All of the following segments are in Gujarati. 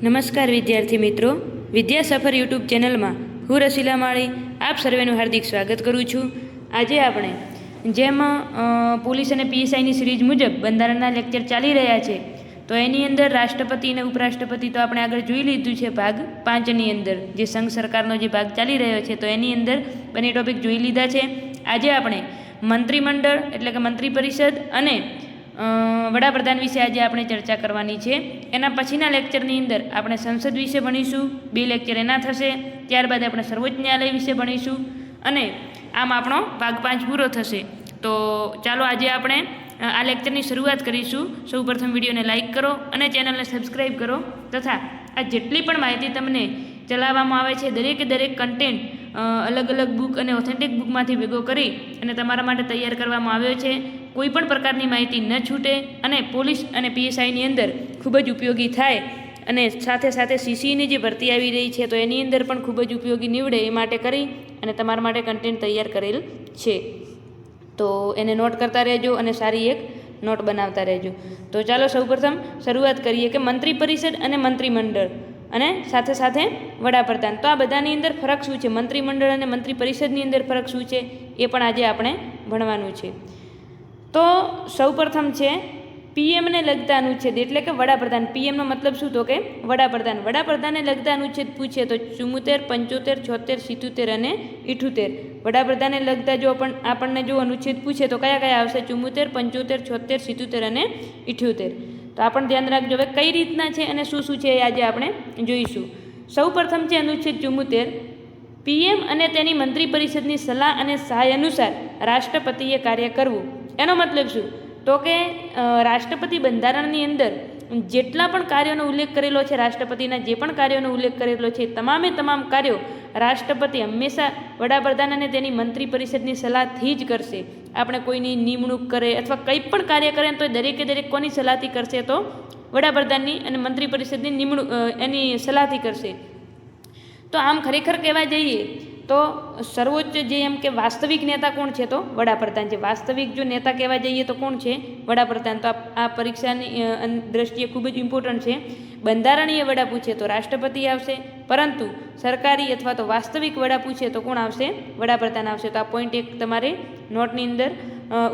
નમસ્કાર વિદ્યાર્થી મિત્રો, વિદ્યા સફર યુટ્યુબ ચેનલમાં હું રસીલા માળી આપ સર્વેનું હાર્દિક સ્વાગત કરું છું। આજે આપણે જેમ પોલીસ અને પીએસઆઈની સિરીઝ મુજબ બંધારણના લેક્ચર ચાલી રહ્યા છે, તો એની અંદર રાષ્ટ્રપતિ અને ઉપરાષ્ટ્રપતિ તો આપણે આગળ જોઈ લીધું છે ભાગ 5ની અંદર, જે સંઘ સરકારનો જે ભાગ ચાલી રહ્યો છે, તો એની અંદર બંને ટોપિક જોઈ લીધા છે। આજે આપણે મંત્રીમંડળ એટલે કે મંત્રી પરિષદ અને વડાપ્રધાન વિશે આજે આપણે ચર્ચા કરવાની છે। એના પછીના લેક્ચરની અંદર આપણે સંસદ વિશે ભણીશું, 2 લેક્ચર એના થશે। ત્યારબાદ આપણે સર્વોચ્ચ ન્યાયાલય વિશે ભણીશું અને આમ આપણો ભાગ 5 પૂરો થશે। તો ચાલો આજે આપણે આ લેક્ચરની શરૂઆત કરીશું। સૌપ્રથમ વિડીયોને લાઇક કરો અને ચેનલને સબસ્ક્રાઈબ કરો, તથા આ જેટલી પણ માહિતી તમને ચલાવવામાં આવે છે દરેકે દરેક કન્ટેન્ટ અલગ અલગ બુક અને ઓથેન્ટિક બુકમાંથી ભેગો કરી અને તમારા માટે તૈયાર કરવામાં આવ્યો છે। કોઈ પણ પ્રકારની માહિતી ન છૂટે અને પોલીસ અને પીએસઆઈની અંદર ખૂબ જ ઉપયોગી થાય અને સાથે સાથે સીસીની જે ભરતી આવી રહી છે તો એની અંદર પણ ખૂબ જ ઉપયોગી નીવડે એ માટે કરી અને તમારા માટે કન્ટેન્ટ તૈયાર કરેલ છે। તો એને નોટ કરતા રહેજો અને સારી એક નોટ બનાવતા રહેજો। તો ચાલો સૌપ્રથમ શરૂઆત કરીએ કે મંત્રી પરિષદ અને મંત્રીમંડળ અને સાથે સાથે વડાપ્રધાન, તો આ બધાની અંદર ફરક શું છે, મંત્રીમંડળ અને મંત્રી પરિષદની અંદર ફરક શું છે એ પણ આજે આપણે ભણવાનું છે। તો સૌપ્રથમ છે પીએમને લગતા અનુચ્છેદ એટલે કે વડાપ્રધાન। પીએમનો મતલબ શું, તો કે વડાપ્રધાન। વડાપ્રધાનને લગતા અનુચ્છેદ પૂછે તો 74, 75, 76, 77 અને 78। વડાપ્રધાનને લગતા જો આપણને જો અનુચ્છેદ પૂછે તો કયા કયા આવશે? 74, 75, 76, 77 અને 78। તો આપણે ધ્યાન રાખજો હવે કઈ રીતના છે અને શું શું છે એ આજે આપણે જોઈશું। સૌપ્રથમ છે અનુચ્છેદ 74, પીએમ અને તેની મંત્રી પરિષદની સલાહ અને સહાય અનુસાર રાષ્ટ્રપતિએ કાર્ય કરવું। એનો મતલબ શું, તો કે રાષ્ટ્રપતિ બંધારણની અંદર જેટલા પણ કાર્યોનો ઉલ્લેખ કરેલો છે, રાષ્ટ્રપતિના જે પણ કાર્યોનો ઉલ્લેખ કરેલો છે, તમામે તમામ કાર્યો રાષ્ટ્રપતિ હંમેશા વડાપ્રધાન અને તેની મંત્રી પરિષદની સલાહથી જ કરશે। આપણે કોઈની નિમણૂક કરે અથવા કંઈ પણ કાર્ય કરે તો દરેકે દરેક કોની સલાહથી કરશે? તો વડાપ્રધાનની અને મંત્રી પરિષદની નિમણૂક એની સલાહથી કરશે। તો આમ ખરેખર કહેવા જઈએ તો સર્વોચ્ચ જે એમ કે વાસ્તવિક નેતા કોણ છે? તો વડાપ્રધાન છે। વાસ્તવિક જો નેતા કહેવા જઈએ તો કોણ છે? વડાપ્રધાન। તો આ પરીક્ષાની દ્રષ્ટિએ ખૂબ જ ઇમ્પોર્ટન્ટ છે। બંધારણીય વડા પૂછે તો રાષ્ટ્રપતિ આવશે, પરંતુ સરકારી અથવા તો વાસ્તવિક વડા પૂછે તો કોણ આવશે? વડાપ્રધાન આવશે। તો આ પોઈન્ટ એક તમારે નોટની અંદર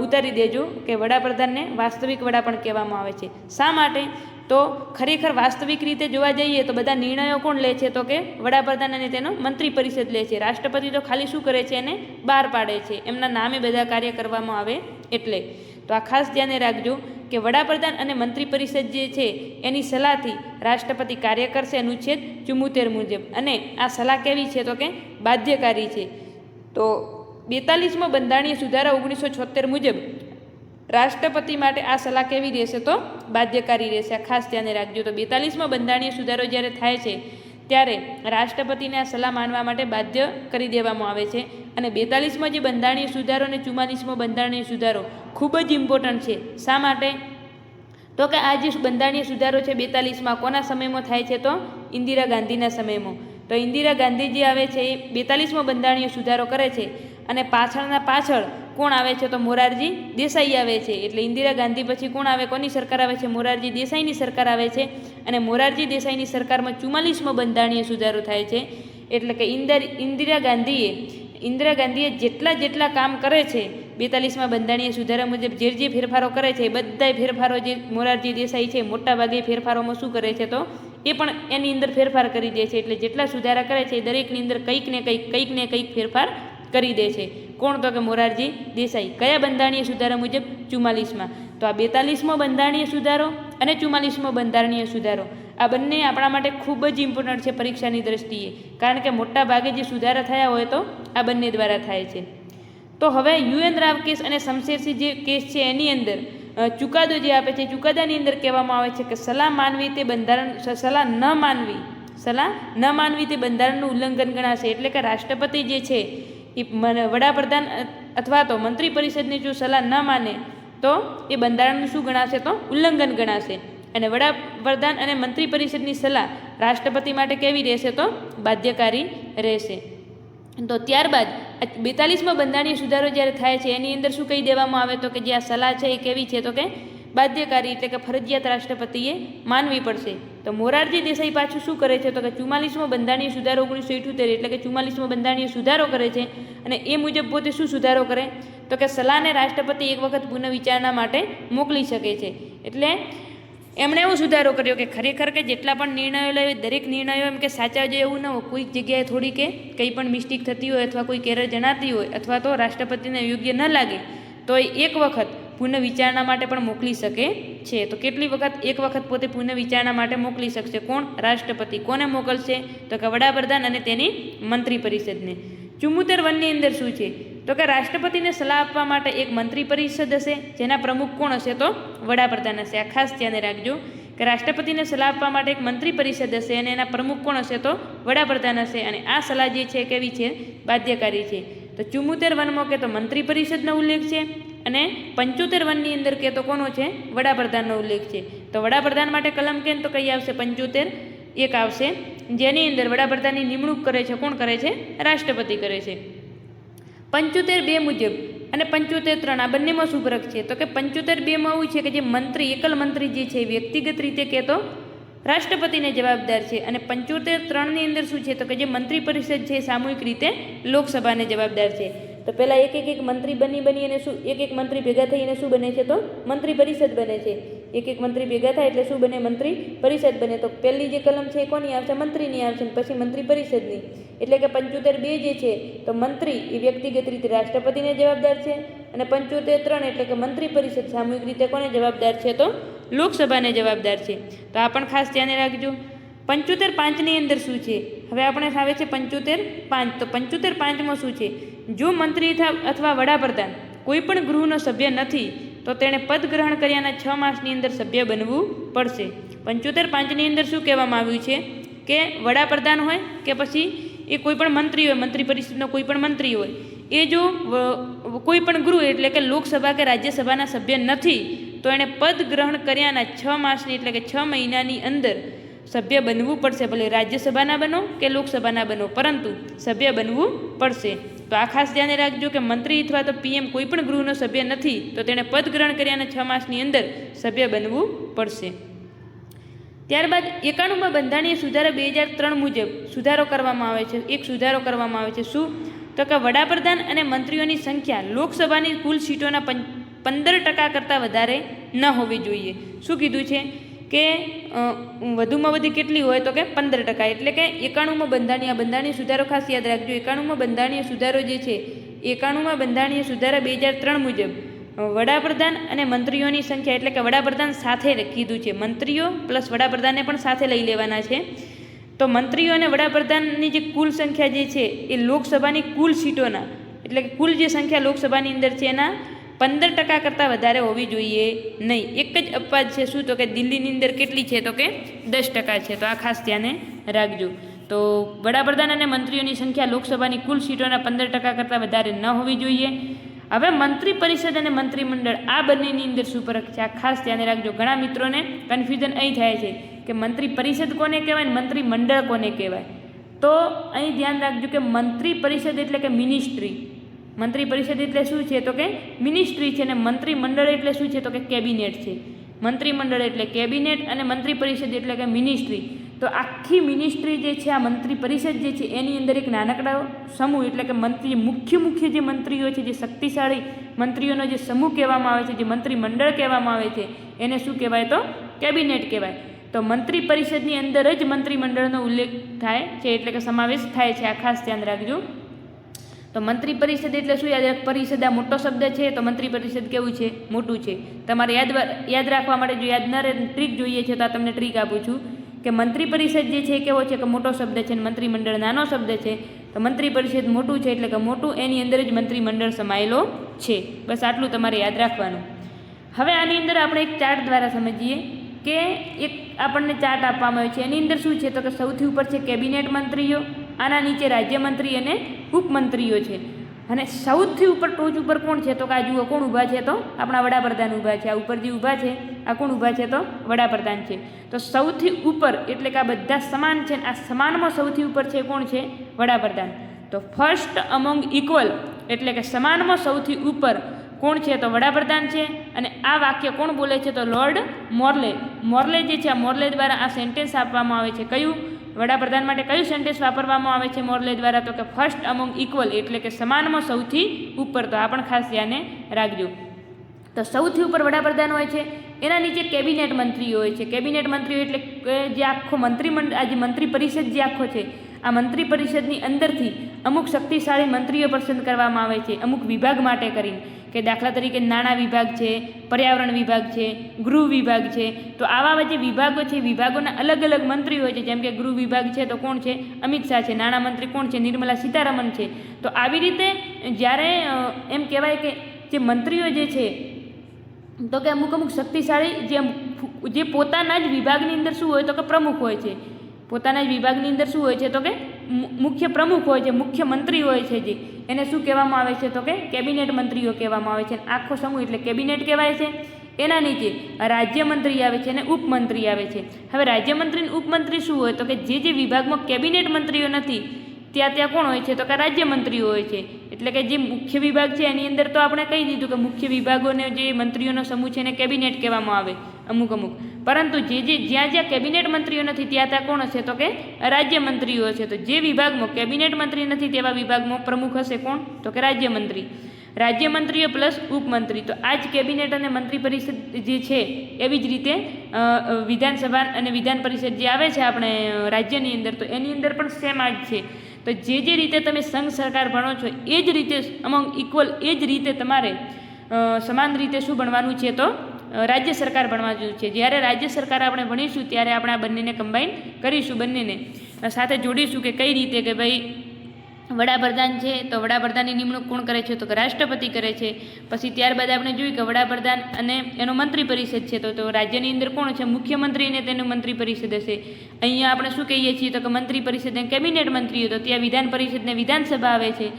ઉતારી દેજો કે વડાપ્રધાનને વાસ્તવિક વડા પણ કહેવામાં આવે છે। શા માટે? તો ખરેખર વાસ્તવિક રીતે જોવા જઈએ તો બધા નિર્ણયો કોણ લે છે? તો કે વડાપ્રધાન અને તેનો મંત્રી પરિષદ લે છે। રાષ્ટ્રપતિ તો ખાલી શું કરે છે? એને બહાર પાડે છે, એમના નામે બધા કાર્ય કરવામાં આવે એટલે। તો આ ખાસ ધ્યાને રાખજો કે વડાપ્રધાન અને મંત્રી પરિષદ જે છે એની સલાહથી રાષ્ટ્રપતિ કાર્ય કરશે અનુચ્છેદ 74 મુજબ। અને આ સલાહ કેવી છે? તો કે બાધ્યકારી છે। તો 42મો બંધારણીય સુધારા 1976 મુજબ રાષ્ટ્રપતિ માટે આ સલાહ કેવી રહેશે? તો બાધ્યકારી રહેશે। આ ખાસ ધ્યાને રાખજો। તો 42મો બંધારણીય સુધારો જ્યારે થાય છે ત્યારે રાષ્ટ્રપતિને આ સલાહ માનવા માટે બાધ્ય કરી દેવામાં આવે છે। અને 42મો જે બંધારણીય સુધારો અને 44મો બંધારણીય સુધારો ખૂબ જ ઇમ્પોર્ટન્ટ છે। શા માટે? તો કે આ જે બંધારણીય સુધારો છે 42માં કોના સમયમાં થાય છે? તો ઇન્દિરા ગાંધીના સમયમાં। તો ઇન્દિરા ગાંધી જે આવે છે એ 42મો બંધારણીય સુધારો કરે છે અને પાછળ કોણ આવે છે? તો મોરારજી દેસાઈ આવે છે। એટલે ઇન્દિરા ગાંધી પછી કોણ આવે? કોની સરકાર આવે છે? મોરારજી દેસાઈની સરકાર આવે છે। અને મોરારજી દેસાઈની સરકારમાં 44મો બંધારણીય સુધારો થાય છે। એટલે કે ઇન્દિરા ગાંધીએ જેટલા કામ કરે છે 42મા બંધારણીય સુધારા મુજબ જે ફેરફારો કરે છે એ બધા ફેરફારો જે મોરારજી દેસાઈ છે મોટાભાગે ફેરફારોમાં શું કરે છે? તો એ પણ એની અંદર ફેરફાર કરી દે છે। એટલે જેટલા સુધારા કરે છે એ દરેકની અંદર કંઈક ને કંઈક ફેરફાર કરી દે છે। કોણ? તો કે મોરારજી દેસાઈ। કયા બંધારણીય સુધારા મુજબ? 44માં। તો આ 42મો બંધારણીય સુધારો અને 44મો બંધારણીય સુધારો આ બંને આપણા માટે ખૂબ જ ઇમ્પોર્ટન્ટ છે પરીક્ષાની દ્રષ્ટિએ, કારણ કે મોટા ભાગે જે સુધારા થયા હોય તો આ બંને દ્વારા થાય છે। તો હવે યુએન રાવ કેસ અને શમશેરસિંહ જે કેસ છે એની અંદર ચુકાદો જે આપે છે, ચુકાદાની અંદર કહેવામાં આવે છે કે સલાહ ન માનવી તે બંધારણનું ઉલ્લંઘન ગણાશે। એટલે કે રાષ્ટ્રપતિ જે છે એ વડાપ્રધાન અથવા તો મંત્રી પરિષદની જો સલાહ ન માને તો એ બંધારણનું શું ગણાશે? તો ઉલ્લંઘન ગણાશે। અને વડાપ્રધાન અને મંત્રી પરિષદની સલાહ રાષ્ટ્રપતિ માટે કેવી રહેશે? તો બાધ્યકારી રહેશે। તો ત્યારબાદ 42મો બંધારણીય સુધારો જ્યારે થાય છે એની અંદર શું કહી દેવામાં આવે? તો કે જે આ સલાહ છે એ કેવી છે? તો કે બાધ્યકારી એટલે કે ફરજિયાત રાષ્ટ્રપતિએ માનવી પડશે. તો મોરારજી દેસાઈ પાછું શું કરે છે તો કે 44મો બંધારણીય સુધારો 1978 એટલે કે 44મો બંધારણીય સુધારો કરે છે. અને એ મુજબ પોતે શું સુધારો કરે તો કે સલાહને રાષ્ટ્રપતિ એક વખત પુનઃવિચારણા માટે મોકલી શકે છે. એટલે એમણે એવો સુધારો કર્યો કે ખરેખર કે જેટલા પણ નિર્ણયો લે દરેક નિર્ણયો એમ કે સાચા જોઈએ એવું ન હોય. કોઈક જગ્યાએ થોડી કે કંઈ પણ મિસ્ટેક થતી હોય અથવા કોઈ એરર જણાતી હોય અથવા તો રાષ્ટ્રપતિને યોગ્ય ન લાગે તો એ એક વખત પુનઃ વિચારણા માટે પણ મોકલી શકે છે. તો કેટલી વખત? એક વખત પોતે પુનઃ વિચારણા માટે મોકલી શકશે. કોણ? રાષ્ટ્રપતિ. કોને મોકલશે તો કે વડાપ્રધાન અને તેની મંત્રી પરિષદને. 74 ની અંદર શું છે તો કે રાષ્ટ્રપતિને સલાહ આપવા માટે એક મંત્રી પરિષદ હશે જેના પ્રમુખ કોણ હશે તો વડાપ્રધાન હશે. આ ખાસ ધ્યાને રાખજો કે રાષ્ટ્રપતિને સલાહ આપવા માટે એક મંત્રી પરિષદ હશે અને એના પ્રમુખ કોણ હશે તો વડાપ્રધાન હશે. અને આ સલાહ જે છે કેવી છે? બાધ્યકારી છે. તો 74 કે તો મંત્રી પરિષદનો ઉલ્લેખ છે અને 75 અંદર કે તો કોનો છે? વડાપ્રધાનનો ઉલ્લેખ છે. તો વડાપ્રધાન માટે કલમ કેમ તો કઈ આવશે? 75(1) આવશે, જેની અંદર વડાપ્રધાનની નિમણૂક કરે છે કોણ કરે છે? રાષ્ટ્રપતિ કરે છે. 75(2) મુજબ અને 75(3) આ બંનેમાં શું ફરક છે તો કે 75(2) એવું છે કે જે મંત્રી એકલ મંત્રી જે છે વ્યક્તિગત રીતે કે તો રાષ્ટ્રપતિને જવાબદાર છે. અને 75(3) ની અંદર શું છે તો કે જે મંત્રી પરિષદ છે સામૂહિક રીતે લોકસભાને જવાબદાર છે. તો પહેલાં એક મંત્રી બની અને શું એક મંત્રી ભેગા થઈને શું બને છે તો મંત્રી પરિષદ બને છે. એક મંત્રી ભેગા થાય એટલે શું બને? મંત્રી પરિષદ બને. તો પહેલી જે કલમ છે એ કોની આવશે? મંત્રીની આવશે. પછી મંત્રી પરિષદની. એટલે કે 75(2) જે છે તો મંત્રી એ વ્યક્તિગત રીતે રાષ્ટ્રપતિને જવાબદાર છે અને 75(3) એટલે કે મંત્રી પરિષદ સામૂહિક રીતે કોને જવાબદાર છે તો લોકસભાને જવાબદાર છે. તો આ પણ ખાસ ધ્યાને રાખજો. 75(5) ની અંદર શું છે? હવે આપણે આવે છે 75(5). તો 75(5) શું છે? જો મંત્રી અથવા વડાપ્રધાન કોઈ પણ ગૃહનો સભ્ય નથી તો તેણે પદ ગ્રહણ કર્યાના 6 માસની અંદર સભ્ય બનવું પડશે. 75(5) ની અંદર શું કહેવામાં આવ્યું છે કે વડાપ્રધાન હોય કે પછી એ કોઈ પણ મંત્રી હોય, મંત્રી પરિષદનો કોઈ પણ મંત્રી હોય, એ જો કોઈ પણ ગૃહ એટલે કે લોકસભા કે રાજ્યસભાના સભ્ય નથી તો એણે પદ ગ્રહણ કર્યાના 6 માસની એટલે કે 6 મહિનાની અંદર સભ્ય બનવું પડશે. ભલે રાજ્યસભાના બનો કે લોકસભાના બનો, પરંતુ સભ્ય બનવું પડશે. તો આ ખાસ ધ્યાને રાખજો કે મંત્રી અથવા તો પીએમ કોઈ પણ ગૃહનો સભ્ય નથી તો તેણે પદ ગ્રહણ કર્યાના 6 માસની અંદર સભ્ય બનવું પડશે. ત્યારબાદ 91માં બંધારણીય સુધારા 2003 મુજબ સુધારો કરવામાં આવે છે. એક સુધારો કરવામાં આવે છે. શું તો કે વડાપ્રધાન અને મંત્રીઓની સંખ્યા લોકસભાની કુલ સીટોના 15% કરતાં વધારે ન હોવી જોઈએ. શું કીધું છે કે વધુમાં વધુ કેટલી હોય તો કે 15%. એટલે કે 91માં બંધારણીય સુધારો ખાસ યાદ રાખજો. 91માં બંધારણીય સુધારો જે છે 91માં બંધારણીય સુધારા 2003 મુજબ વડાપ્રધાન અને મંત્રીઓની સંખ્યા એટલે કે વડાપ્રધાન સાથે કીધું છે. મંત્રીઓ પ્લસ વડાપ્રધાનને પણ સાથે લઈ લેવાના છે. તો મંત્રીઓ અને વડાપ્રધાનની જે કુલ સંખ્યા જે છે એ લોકસભાની કુલ સીટોના એટલે કે કુલ જે સંખ્યા લોકસભાની અંદર છે એના 15% કરતાં વધારે હોવી જોઈએ નહીં. એક જ અપવાદ છે. શું તો કે દિલ્હીની અંદર કેટલી છે તો કે 10% છે. તો આ ખાસ ધ્યાને રાખજો. તો વડાપ્રધાન અને મંત્રીઓની સંખ્યા લોકસભાની કુલ સીટોના 15% કરતાં વધારે ન હોવી જોઈએ. હવે મંત્રી પરિષદ અને મંત્રીમંડળ આ બંનેની અંદર શું ફરક છે આ ખાસ ધ્યાને રાખજો. ઘણા મિત્રોને કન્ફ્યુઝન અહીં થાય છે કે મંત્રી પરિષદ કોને કહેવાય ને મંત્રીમંડળ કોને કહેવાય. તો અહીં ધ્યાન રાખજો કે મંત્રી પરિષદ એટલે કે મિનિસ્ટ્રી. મંત્રી પરિષદ એટલે શું છે તો કે મિનિસ્ટ્રી છે અને મંત્રીમંડળ એટલે શું છે તો કે કેબિનેટ છે. મંત્રીમંડળ એટલે કેબિનેટ અને મંત્રી પરિષદ એટલે કે મિનિસ્ટ્રી. તો આખી મિનિસ્ટ્રી જે છે આ મંત્રી પરિષદ જે છે એની અંદર એક નાનકડો સમૂહ એટલે કે મંત્રી મુખ્ય જે મંત્રીઓ છે જે શક્તિશાળી મંત્રીઓનો જે સમૂહ કહેવામાં આવે છે જે મંત્રીમંડળ કહેવામાં આવે છે એને શું કહેવાય તો કેબિનેટ કહેવાય. તો મંત્રી પરિષદની અંદર જ મંત્રીમંડળનો ઉલ્લેખ થાય છે એટલે કે સમાવેશ થાય છે. આ ખાસ ધ્યાન રાખજો. તો મંત્રી પરિષદ એટલે શું? પરિષદ આ મોટો શબ્દ છે તો મંત્રી પરિષદ કેવું છે? મોટું છે. તમારે યાદ રાખવા માટે જો યાદ ન રહે ટ્રીક જોઈએ છે તો આ તમને ટ્રીક આપું છું કે મંત્રી પરિષદ જે છે એ કેવો છે કે મોટો શબ્દ છે અને મંત્રીમંડળ નાનો શબ્દ છે. તો મંત્રી પરિષદ મોટું છે એટલે કે મોટું એની અંદર જ મંત્રીમંડળ સમાયેલો છે. બસ આટલું તમારે યાદ રાખવાનું. હવે આની અંદર આપણે એક ચાર્ટ દ્વારા સમજીએ કે એક આપણને ચાર્ટ આપવામાં આવ્યો છે. એની અંદર શું છે તો કે સૌથી ઉપર છે કેબિનેટ મંત્રીઓ, આના નીચે રાજ્યમંત્રી અને ઉપમંત્રીઓ છે અને સૌથી ઉપર ટોચ ઉપર કોણ છે તો કે આ જુઓ કોણ ઊભા છે તો આપણા વડાપ્રધાન ઊભા છે. આ ઉપર જે ઊભા છે આ કોણ ઊભા છે તો વડાપ્રધાન છે. તો સૌથી ઉપર એટલે કે આ બધા સમાન છે. આ સમાનમાં સૌથી ઉપર છે કોણ છે? વડાપ્રધાન. તો ફર્સ્ટ અમોંગ ઇક્વલ એટલે કે સમાનમાં સૌથી ઉપર કોણ છે તો વડાપ્રધાન છે. અને આ વાક્ય કોણ બોલે છે તો લોર્ડ મોર્લે. મોર્લે જે છે આ મોર્લે દ્વારા આ સેન્ટેન્સ આપવામાં આવે છે. કયું વડાપ્રધાન માટે કયું સેન્ટેન્સ વાપરવામાં આવે છે મોર્લે દ્વારા તો કે ફર્સ્ટ અમોંગ ઇક્વલ, એટલે કે સમાનમાં સૌથી ઉપર. તો આ પણ ખાસ ધ્યાને રાખજો. તો સૌથી ઉપર વડાપ્રધાન હોય છે, એના નીચે કેબિનેટ મંત્રીઓ હોય છે. કેબિનેટ મંત્રીઓ એટલે કે જે આખો મંત્રીમંડળ, આ જે મંત્રી પરિષદ જે આખો છે, આ મંત્રી પરિષદની અંદરથી અમુક શક્તિશાળી મંત્રીઓ પસંદ કરવામાં આવે છે અમુક વિભાગ માટે કરીને, કે દાખલા તરીકે નાણાં વિભાગ છે, પર્યાવરણ વિભાગ છે, ગૃહ વિભાગ છે. તો આવા જે વિભાગો છે, વિભાગોના અલગ અલગ મંત્રી હોય છે. જેમ કે ગૃહ વિભાગ છે તો કોણ છે? અમિત શાહ છે. નાણાં મંત્રી કોણ છે? નિર્મલા સીતારમણ છે. તો આવી રીતે જ્યારે એમ કહેવાય કે જે મંત્રીઓ જે છે તો કે અમુક શક્તિશાળી જે પોતાના જ વિભાગની અંદર શું હોય તો કે પ્રમુખ હોય છે. પોતાના જ વિભાગની અંદર શું હોય છે તો કે મુખ્ય પ્રમુખ હોય છે, મુખ્ય મંત્રી હોય છે, જે એને શું કહેવામાં આવે છે તો કે કેબિનેટ મંત્રીઓ કહેવામાં આવે છે. આખો સમૂહ એટલે કેબિનેટ કહેવાય છે. એના નીચે રાજ્યમંત્રી આવે છે અને ઉપમંત્રી આવે છે. હવે રાજ્યમંત્રી અને ઉપમંત્રી શું હોય તો કે જે વિભાગમાં કેબિનેટ મંત્રીઓ નથી ત્યાં કોણ હોય છે તો કે રાજ્યમંત્રીઓ હોય છે. એટલે કે જે મુખ્ય વિભાગ છે એની અંદર તો આપણે કહી દીધું કે મુખ્ય વિભાગોને જે મંત્રીઓનો સમૂહ છે એને કેબિનેટ કહેવામાં આવે અમુક. પરંતુ જ્યાં કેબિનેટ મંત્રીઓ નથી ત્યાં કોણ હશે તો કે રાજ્યમંત્રીઓ હશે. તો જે વિભાગમાં કેબિનેટ મંત્રી નથી તેવા વિભાગમાં પ્રમુખ હશે કોણ તો કે રાજ્યમંત્રી. રાજ્યમંત્રીઓ પ્લસ ઉપમંત્રી. તો આ જ કેબિનેટ અને મંત્રી પરિષદ જે છે એવી જ રીતે વિધાનસભા અને વિધાન પરિષદ જે આવે છે આપણે રાજ્યની અંદર, તો એની અંદર પણ સેમ આ જ છે. તો જે રીતે તમે સંઘ સરકાર ભણો છો એ જ રીતે અમોંગ ઇક્વલ એ જ રીતે તમારે સમાન રીતે શું ભણવાનું છે તો રાજ્ય સરકાર ભણવાનું છે. જ્યારે રાજ્ય સરકાર આપણે ભણીશું ત્યારે આપણે આ બંનેને કમ્બાઈન કરીશું, બંનેને સાથે જોડીશું કે કઈ રીતે કે ભાઈ વડાપ્રધાન છે તો વડાપ્રધાનની નિમણૂક કોણ કરે છે તો કે રાષ્ટ્રપતિ કરે છે. પછી ત્યારબાદ આપણે જોયું કે વડાપ્રધાન અને એનો મંત્રી પરિષદ છે તો રાજ્યની અંદર કોણ છે? મુખ્યમંત્રી અને તેનું મંત્રી પરિષદ હશે. અહીંયા આપણે શું કહીએ છીએ તો કે મંત્રી પરિષદ અને કેબિનેટ મંત્રીઓ, તો ત્યાં વિધાન પરિષદને વિધાનસભા આવે છે.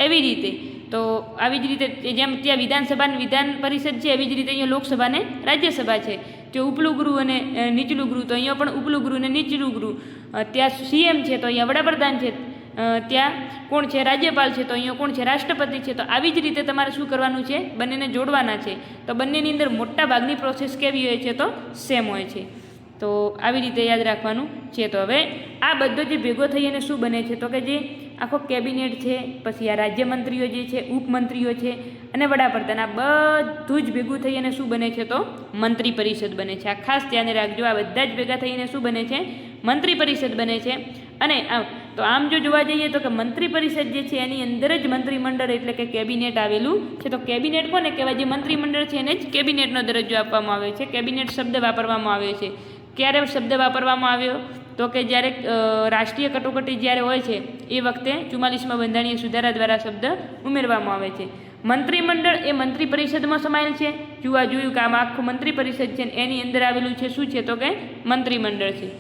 એવી રીતે તો આવી જ રીતે જેમ ત્યાં વિધાનસભા અને વિધાન પરિષદ છે એવી જ રીતે અહીંયા લોકસભા અને રાજ્યસભા છે. જો ઉપલું ગૃહ અને નીચલું ગૃહ, તો અહીંયા પણ ઉપલું ગૃહ અને નીચલું ગૃહ. ત્યાં સીએમ છે તો અહીંયા વડાપ્રધાન છે, ત્યાં કોણ છે? રાજ્યપાલ છે, તો અહીંયા કોણ છે? રાષ્ટ્રપતિ છે. તો આવી જ રીતે તમારે શું કરવાનું છે? બંનેને જોડવાના છે. તો બંનેની અંદર મોટા ભાગની પ્રોસેસ કેવી હોય છે તો સેમ હોય છે. તો આવી રીતે યાદ રાખવાનું છે. તો હવે આ બધો જે ભેગો થઈ અને શું બને છે તો કે જે આખો કેબિનેટ છે, પછી આ રાજ્યમંત્રીઓ જે છે, ઉપમંત્રીઓ છે અને વડાપ્રધાન, આ બધું જ ભેગું થઈ અને શું બને છે તો મંત્રી પરિષદ બને છે. આ ખાસ ધ્યાને રાખજો. આ બધા જ ભેગા થઈને શું બને છે? મંત્રી પરિષદ બને છે. અને તો આમ જો જોવા જઈએ તો કે મંત્રી પરિષદ જે છે એની અંદર જ મંત્રીમંડળ એટલે કે કેબિનેટ આવેલું છે. તો કેબિનેટ કોને કહેવાય? જે મંત્રીમંડળ છે એને જ કેબિનેટનો દરજ્જો આપવામાં આવે છે. કેબિનેટ શબ્દ વાપરવામાં આવે છે. ક્યારે શબ્દ વાપરવામાં આવ્યો તો કે જ્યારે રાષ્ટ્રીય કટોકટી જ્યારે હોય છે એ વખતે 44મા બંધારણીય સુધારા દ્વારા શબ્દ ઉમેરવામાં આવે છે. મંત્રીમંડળ એ મંત્રી પરિષદમાં સમાયેલ છે. જોયું કે આમાં આખું મંત્રી પરિષદ છે એની અંદર આવેલું છે શું છે તો કે મંત્રીમંડળ છે.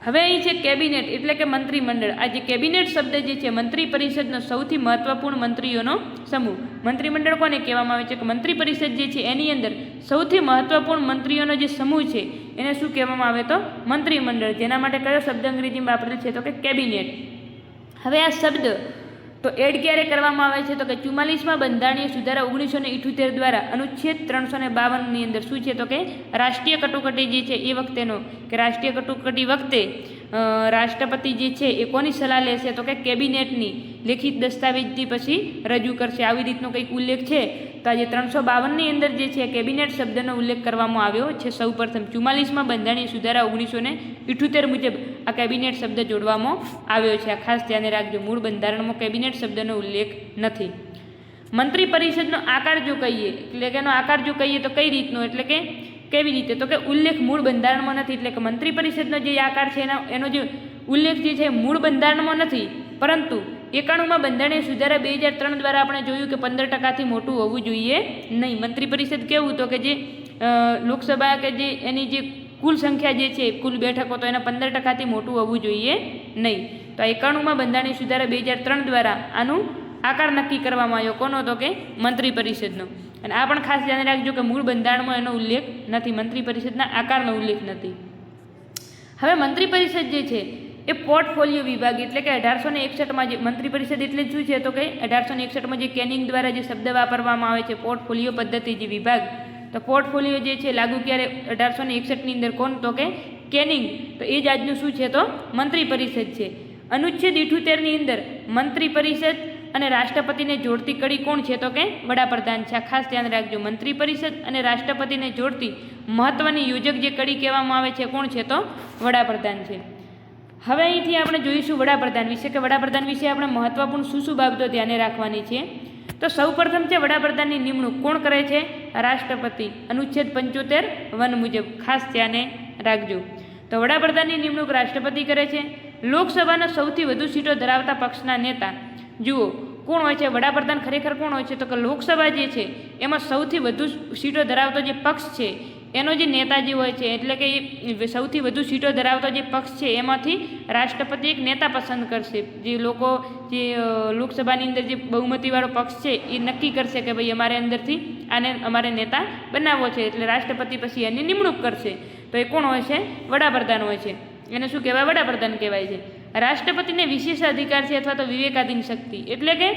હવે અહીં છે કેબિનેટ એટલે કે મંત્રીમંડળ. આ જે કેબિનેટ શબ્દ જે છે મંત્રી પરિષદનો સૌથી મહત્વપૂર્ણ મંત્રીઓનો સમૂહ. મંત્રીમંડળ કોને કહેવામાં આવે છે કે મંત્રી પરિષદ જે છે એની અંદર સૌથી મહત્વપૂર્ણ મંત્રીઓનો જે સમૂહ છે એને શું કહેવામાં આવે તો મંત્રીમંડળ. જેના માટે કયો શબ્દ અંગ્રેજીમાં વાપરેલ છે તો કે કેબિનેટ. હવે આ શબ્દ તો એડ ક્યારે કરવામાં આવે છે તો કે 44મા બંધારણીય સુધારા 1978 દ્વારા અનુચ્છેદ 352ની અંદર શું છે તો કે રાષ્ટ્રીય કટોકટી જે છે એ વખતેનો કે રાષ્ટ્રીય કટોકટી વખતે રાષ્ટ્રપતિ જે છે એ કોની સલાહ લેશે તો કે કેબિનેટની લેખિત દસ્તાવેજથી પછી રજૂ કરશે. આવી રીતનો કંઈક ઉલ્લેખ છે. તો આજે 352ની અંદર જે છે કેબિનેટ શબ્દનો ઉલ્લેખ કરવામાં આવ્યો છે. સૌપ્રથમ 44મા બંધારણીય સુધારા 1978 મુજબ આ કેબિનેટ શબ્દ જોડવામાં આવ્યો છે. આ ખાસ ધ્યાને રાખજો. મૂળ બંધારણમાં કેબિનેટ શબ્દનો ઉલ્લેખ નથી. મંત્રી પરિષદનો આકાર જો કહીએ એટલે કે એનો આકાર જો કહીએ તો કઈ રીતનો એટલે કે કેવી રીતે તો કે ઉલ્લેખ મૂળ બંધારણમાં નથી. એટલે કે મંત્રી પરિષદનો જે આકાર છે એનો જે ઉલ્લેખ જે છે મૂળ બંધારણમાં નથી, પરંતુ 91મા બંધારણીય સુધારા 2003 દ્વારા આપણે જોયું કે 15%થી મોટું હોવું જોઈએ નહીં. મંત્રી પરિષદ કેવું તો કે જે લોકસભા કે જે એની જે કુલ સંખ્યા જે છે કુલ બેઠકો તો એના 15%થી મોટું હોવું જોઈએ નહીં. તો 91મા બંધારણીય સુધારા 2003 દ્વારા આનું આકાર નક્કી કરવામાં આવ્યો. કોનો તો કે મંત્રી પરિષદનો. અને આ પણ ખાસ ધ્યાન રાખજો કે મૂળ બંધારણમાં એનો ઉલ્લેખ નથી, મંત્રી પરિષદના આકારનો ઉલ્લેખ નથી. હવે મંત્રી પરિષદ જે છે એ પોર્ટફોલિયો વિભાગ એટલે કે 1861માં જે મંત્રી પરિષદ એટલે શું છે તો કે 1861માં જે કેનિંગ દ્વારા જે શબ્દ વાપરવામાં આવે છે પોર્ટફોલિયો પદ્ધતિ જે વિભાગ, તો પોર્ટફોલિયો જે છે લાગુ ક્યારે 1861ની અંદર કોણ તો કે કેનિંગ, તો એ જ આજનું શું છે તો મંત્રી પરિષદ છે. અનુચ્છેદ 78ની અંદર મંત્રી પરિષદ અને રાષ્ટ્રપતિને જોડતી કડી કોણ છે તો કે વડાપ્રધાન છે. આ ખાસ ધ્યાન રાખજો, મંત્રી પરિષદ અને રાષ્ટ્રપતિને જોડતી મહત્વની યોજક જે કડી કહેવામાં આવે છે કોણ છે તો વડાપ્રધાન છે. હવે અહીંથી આપણે જોઈશું વડાપ્રધાન વિશે કે વડાપ્રધાન વિશે આપણે મહત્વપૂર્ણ શું બાબતો ધ્યાને રાખવાની છે. તો સૌપ્રથમ છે વડાપ્રધાનની નિમણૂક કોણ કરે છે? રાષ્ટ્રપતિ. અનુચ્છેદ 75(1) મુજબ ખાસ ધ્યાને રાખજો. તો વડાપ્રધાનની નિમણૂક રાષ્ટ્રપતિ કરે છે. લોકસભાના સૌથી વધુ સીટો ધરાવતા પક્ષના નેતા જુઓ કોણ હોય છે? વડાપ્રધાન ખરેખર કોણ હોય છે તો કે લોકસભા જે છે એમાં સૌથી વધુ સીટો ધરાવતો જે પક્ષ છે એનો જે નેતા જે હોય છે એટલે કે એ સૌથી વધુ સીટો ધરાવતો જે પક્ષ છે એમાંથી રાષ્ટ્રપતિ એક નેતા પસંદ કરશે. જે લોકો જે લોકસભાની અંદર જે બહુમતીવાળો પક્ષ છે એ નક્કી કરશે કે ભાઈ અમારે અંદરથી આને અમારે નેતા બનાવવો છે, એટલે રાષ્ટ્રપતિ પછી એની નિમણૂક કરશે. તો એ કોણ હોય છે? વડાપ્રધાન હોય છે. એને શું કહેવાય? વડાપ્રધાન કહેવાય છે. રાષ્ટ્રપતિને વિશેષ અધિકાર છે અથવા તો વિવેકાધીન શક્તિ, એટલે કે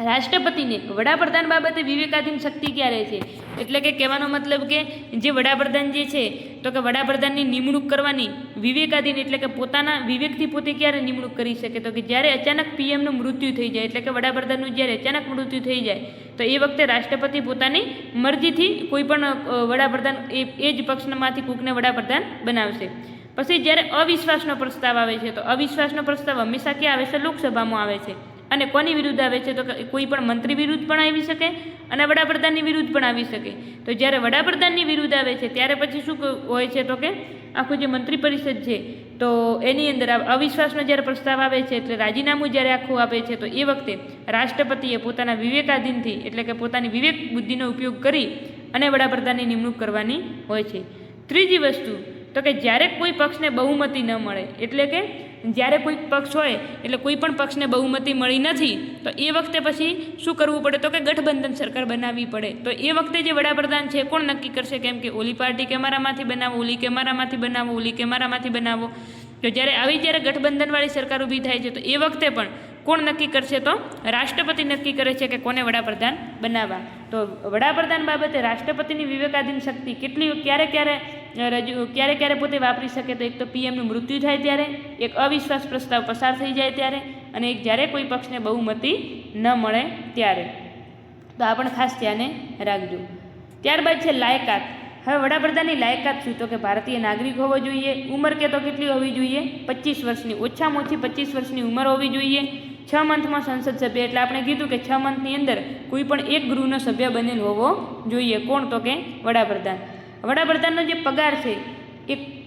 રાષ્ટ્રપતિને વડાપ્રધાન બાબતે વિવેકાધીન શક્તિ ક્યારે છે? એટલે કે કહેવાનો મતલબ કે જે વડાપ્રધાન જે છે તો કે વડાપ્રધાનની નિમણૂક કરવાની વિવેકાધીન એટલે કે પોતાના વિવેકથી પોતે ક્યારે નિમણૂક કરી શકે તો કે જ્યારે અચાનક પીએમનું મૃત્યુ થઈ જાય, એટલે કે વડાપ્રધાનનું જ્યારે અચાનક મૃત્યુ થઈ જાય તો એ વખતે રાષ્ટ્રપતિ પોતાની મરજીથી કોઈ પણ વડાપ્રધાન એ જ પક્ષમાંથી કોઈકને વડાપ્રધાન બનાવશે. પછી જ્યારે અવિશ્વાસનો પ્રસ્તાવ આવે છે તો અવિશ્વાસનો પ્રસ્તાવ હંમેશા ક્યાં આવે છે? લોકસભામાં આવે છે. અને કોની વિરુદ્ધ આવે છે તો કે કોઈ પણ મંત્રી વિરુદ્ધ પણ આવી શકે અને વડાપ્રધાનની વિરુદ્ધ પણ આવી શકે. તો જ્યારે વડાપ્રધાનની વિરુદ્ધ આવે છે ત્યારે પછી શું હોય છે તો કે આખું જે મંત્રી પરિષદ છે તો એની અંદર અવિશ્વાસનો જ્યારે પ્રસ્તાવ આવે છે એટલે રાજીનામું જ્યારે આખું આપે છે તો એ વખતે રાષ્ટ્રપતિએ પોતાના વિવેકાધીનથી એટલે કે પોતાની વિવેક બુદ્ધિનો ઉપયોગ કરી અને વડાપ્રધાનની નિમણૂક કરવાની હોય છે. ત્રીજી વસ્તુ તો કે જ્યારે કોઈ પક્ષને બહુમતી ન મળે, એટલે કે જ્યારે કોઈ પક્ષ હોય એટલે કોઈ પણ પક્ષને બહુમતી મળી નથી તો એ વખતે પછી શું કરવું પડે તો કે ગઠબંધન સરકાર બનાવવી પડે. તો એ વખતે જે વડાપ્રધાન છે કોણ નક્કી કરશે? કેમ કે ઓલી પાર્ટી કે મારામાંથી બનાવો, ઓલી કે મારામાંથી બનાવો, ઓલી કે મારામાંથી બનાવો. તો જ્યારે ગઠબંધનવાળી સરકાર ઊભી થાય છે તો એ વખતે પણ કોણ નક્કી કરશે? તો રાષ્ટ્રપતિ નક્કી કરે છે કે કોને વડાપ્રધાન બનાવવા. તો વડાપ્રધાન બાબતે રાષ્ટ્રપતિની વિવેકાધીન શક્તિ કેટલી ક્યારે પોતે વાપરી શકે? તો એક તો પીએમનું મૃત્યુ થાય ત્યારે, એક અવિશ્વાસ પ્રસ્તાવ પસાર થઈ જાય ત્યારે, અને એક જ્યારે કોઈ પક્ષને બહુમતી ન મળે ત્યારે. તો આ પણ ખાસ ધ્યાને રાખજો. ત્યારબાદ છે લાયકાત. હવે વડાપ્રધાનની લાયકાત શું? તો કે ભારતીય નાગરિક હોવો જોઈએ. ઉંમર કે તો કેટલી હોવી જોઈએ? 25 વર્ષની. ઓછામાં ઓછી 25 વર્ષની ઉંમર હોવી જોઈએ. 6 મંથમાં સંસદ સભ્ય, એટલે આપણે કીધું કે 6 મંથની અંદર કોઈ પણ એક ગૃહનો સભ્ય બનેલ હોવો જોઈએ. કોણ? તો કે વડાપ્રધાન. વડાપ્રધાનનો જે પગાર છે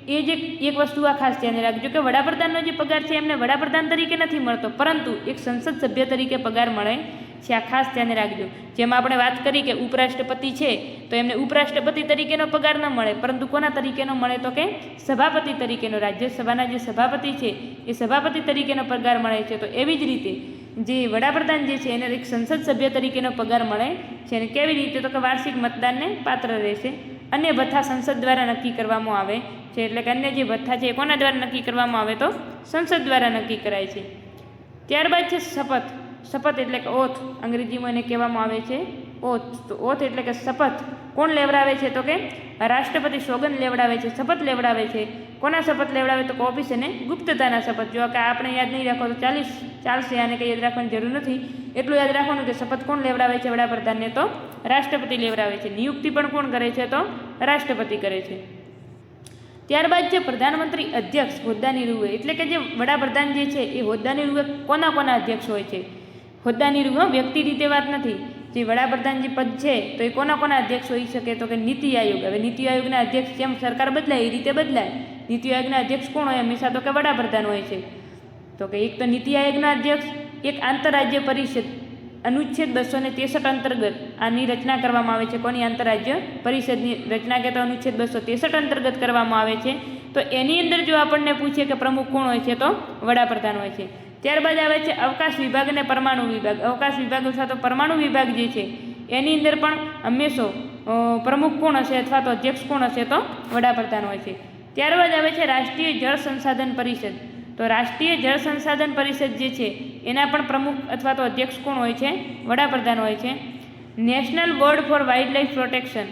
એ જે એક વસ્તુ આ ખાસ ધ્યાને રાખજો કે વડાપ્રધાનનો જે પગાર છે એમને વડાપ્રધાન તરીકે નથી મળતો, પરંતુ એક સંસદ સભ્ય તરીકે પગાર મળે છે. આ ખાસ ધ્યાને રાખજો. જેમાં આપણે વાત કરી કે ઉપરાષ્ટ્રપતિ છે તો એમને ઉપરાષ્ટ્રપતિ તરીકેનો પગાર ન મળે, પરંતુ કોના તરીકેનો મળે? તો કે સભાપતિ તરીકેનો. રાજ્યસભાના જે સભાપતિ છે એ સભાપતિ તરીકેનો પગાર મળે છે. તો એવી જ રીતે જે વડાપ્રધાન જે છે એને એક સંસદ સભ્ય તરીકેનો પગાર મળે છે. અને કેવી રીતે? તો કે વાર્ષિક મતદાનને પાત્ર રહેશે. અન્ય ભથ્થા સંસદ દ્વારા નક્કી કરવામાં આવે છે. એટલે કે અન્ય જે ભથ્થા છે એ કોના દ્વારા નક્કી કરવામાં આવે? તો સંસદ દ્વારા નક્કી કરાય છે. ત્યારબાદ છે શપથ. શપથ એટલે કે ઓથ, અંગ્રેજીમાં એને કહેવામાં આવે છે ઓથ. તો ઓથ એટલે કે શપથ કોણ લેવડાવે છે? તો કે રાષ્ટ્રપતિ સોગંદ લેવડાવે છે, શપથ લેવડાવે છે. કોના શપથ લેવડાવે? તો કે ઓફિસ અને ગુપ્તતાના શપથ. જો કે આપણે યાદ નહીં રાખો તો ચાલશે, આને કંઈ યાદ રાખવાની જરૂર નથી. એટલું યાદ રાખવાનું કે શપથ કોણ લેવડાવે છે વડાપ્રધાનને? તો રાષ્ટ્રપતિ લેવડાવે છે. નિયુક્તિ પણ કોણ કરે છે? તો રાષ્ટ્રપતિ કરે છે. ત્યારબાદ છે પ્રધાનમંત્રી અધ્યક્ષ હોદ્દાની રૂએ, એટલે કે જે વડાપ્રધાન જે છે એ હોદ્દાની રૂએ કોના અધ્યક્ષ હોય છે? હોદ્દાની રૂએ વ્યક્તિ રીતે વાત નથી. જે વડાપ્રધાન જે પદ છે તો એ કોના અધ્યક્ષ હોઈ શકે? તો કે નીતિ આયોગ. હવે નીતિ આયોગના અધ્યક્ષ જેમ સરકાર બદલાય એ રીતે બદલાય. નીતિ આયોગના અધ્યક્ષ કોણ હોય? હંમેશા તો કે વડાપ્રધાન હોય છે. તો કે એક તો નીતિ આયોગના અધ્યક્ષ, એક આંતરરાજ્ય પરિષદ. અનુચ્છેદ 263 અંતર્ગત આની રચના કરવામાં આવે છે. કોની? આંતરરાજ્ય પરિષદની રચના કે તો અનુચ્છેદ 263 અંતર્ગત કરવામાં આવે છે. તો એની અંદર જો આપણને પૂછે કે પ્રમુખ કોણ હોય છે? તો વડાપ્રધાન હોય છે. ત્યારબાદ આવે છે અવકાશ વિભાગ અને પરમાણુ વિભાગ. અવકાશ વિભાગ અથવા તો પરમાણુ વિભાગ જે છે એની અંદર પણ હંમેશા પ્રમુખ કોણ હશે અથવા તો અધ્યક્ષ કોણ હશે? તો વડાપ્રધાન હોય છે. ત્યારબાદ આવે છે રાષ્ટ્રીય જળ સંસાધન પરિષદ. તો રાષ્ટ્રીય જળ સંસાધન પરિષદ જે છે એના પણ પ્રમુખ અથવા તો અધ્યક્ષ કોણ હોય છે? વડાપ્રધાન હોય છે. National board four wild life protection,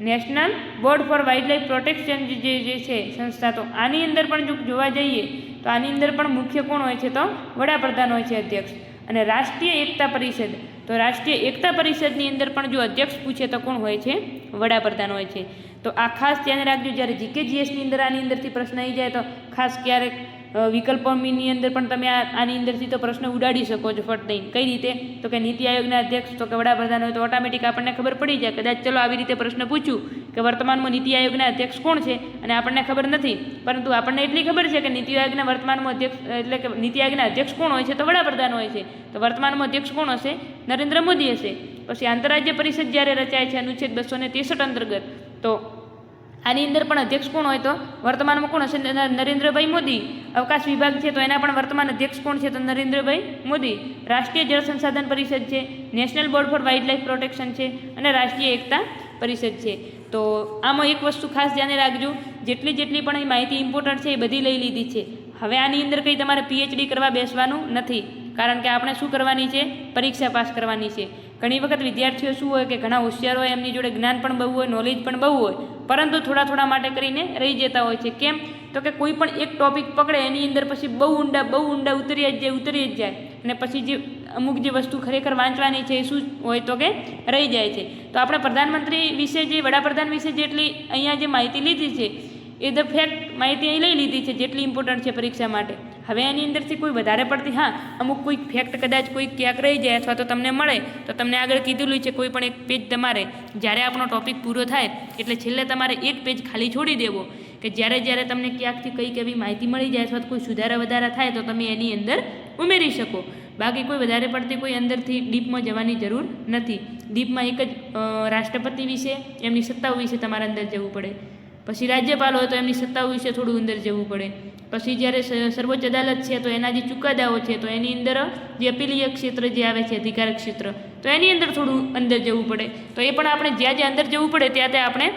national board four wild life protection જે છે સંસ્થા, તો આની અંદર પણ જો જોવા જઈએ તો આની અંદર પણ મુખ્ય કોણ હોય છે? તો વડાપ્રધાન હોય છે અધ્યક્ષ. અને રાષ્ટ્રીય એકતા પરિષદ, તો રાષ્ટ્રીય એકતા પરિષદની અંદર પણ જો અધ્યક્ષ પૂછે તો કોણ હોય છે? વડાપ્રધાન હોય છે. તો આ ખાસ ધ્યાન રાખજો, જ્યારે જીકે જીએસની અંદર આની અંદરથી પ્રશ્ન આવી જાય તો ખાસ ક્યારેક વિકલ્પોની અંદર પણ તમે આની અંદરથી તો પ્રશ્ન ઉડાડી શકો છો ફટ દઈને. કઈ રીતે? તો કે નીતિ આયોગના અધ્યક્ષ તો કે વડાપ્રધાન હોય તો ઓટોમેટિક આપણને ખબર પડી જાય. કદાચ ચલો આવી રીતે પ્રશ્ન પૂછ્યું કે વર્તમાનમાં નીતિ આયોગના અધ્યક્ષ કોણ છે અને આપણને ખબર નથી, પરંતુ આપણને એટલી ખબર છે કે નીતિ આયોગના વર્તમાનમાં અધ્યક્ષ એટલે કે નીતિ આયોગના અધ્યક્ષ કોણ હોય છે? તો વડાપ્રધાન હોય છે. તો વર્તમાનમાં અધ્યક્ષ કોણ હશે? નરેન્દ્ર મોદી હશે. પછી આંતરરાજ્ય પરિષદ જ્યારે રચાય છે અનુચ્છેદ 263 અંતર્ગત, તો આની અંદર પણ અધ્યક્ષ કોણ હોય? તો વર્તમાનમાં કોણ હશે? નરેન્દ્રભાઈ મોદી. અવકાશ વિભાગ છે તો એના પણ વર્તમાન અધ્યક્ષ કોણ છે? તો નરેન્દ્રભાઈ મોદી. રાષ્ટ્રીય જળ સંસાધન પરિષદ છે, national board four wild life protection છે અને રાષ્ટ્રીય એકતા પરિષદ છે. તો આમાં એક વસ્તુ ખાસ ધ્યાને રાખજો, જેટલી પણ એ માહિતી ઇમ્પોર્ટન્ટ છે એ બધી લઈ લીધી છે. હવે આની અંદર કંઈ તમારે પીએચડી કરવા બેસવાનું નથી, કારણ કે આપણે શું કરવાની છે? પરીક્ષા પાસ કરવાની છે. ઘણી વખત વિદ્યાર્થીઓ શું હોય કે ઘણા હોશિયાર હોય, એમની જોડે જ્ઞાન પણ બહુ હોય, નોલેજ પણ બહુ હોય, પરંતુ થોડા માટે કરીને રહી જતા હોય છે. કેમ? તો કે કોઈ પણ એક ટોપિક પકડે એની અંદર પછી બહુ ઊંડા ઉતરી જ જાય અને પછી જે અમુક જે વસ્તુ ખરેખર વાંચવાની છે એ શું હોય? તો કે રહી જાય છે. તો આપણે પ્રધાનમંત્રી વિશે જે વડાપ્રધાન વિશે જેટલી અહીંયા જે માહિતી લીધી છે એ ધ ફેક્ટ માહિતી અહીં લઈ લીધી છે જેટલી ઇમ્પોર્ટન્ટ છે પરીક્ષા માટે. હવે એની અંદરથી કોઈ વધારે પડતી અમુક કોઈ ફેક્ટ કદાચ કોઈ ક્યાંક રહી જાય અથવા તો તમને મળે તો તમને આગળ કીધેલું છે કોઈ પણ એક પેજ તમારે જ્યારે આપણો ટોપિક પૂરો થાય એટલે છેલ્લે તમારે એક પેજ ખાલી છોડી દેવો કે જ્યારે તમને ક્યાંકથી કંઈક એવી માહિતી મળી જાય અથવા કોઈ સુધારા વધારા થાય તો તમે એની અંદર ઉમેરી શકો. બાકી કોઈ વધારે પડતી કોઈ અંદરથી ડીપમાં જવાની જરૂર નથી. ડીપમાં એક જ રાષ્ટ્રપતિ વિશે, એમની સત્તાઓ વિશે તમારે અંદર જવું પડે. પછી રાજ્યપાલ હોય તો એમની સત્તાઓ વિશે થોડું અંદર જવું પડે. પછી જ્યારે સર્વોચ્ચ અદાલત છે તો એના જે ચુકાદાઓ છે તો એની અંદર જે અપીલીય ક્ષેત્ર જે આવે છે અધિકાર ક્ષેત્ર, તો એની અંદર થોડું અંદર જવું પડે. તો એ પણ આપણે જ્યાં અંદર જવું પડે ત્યાં આપણે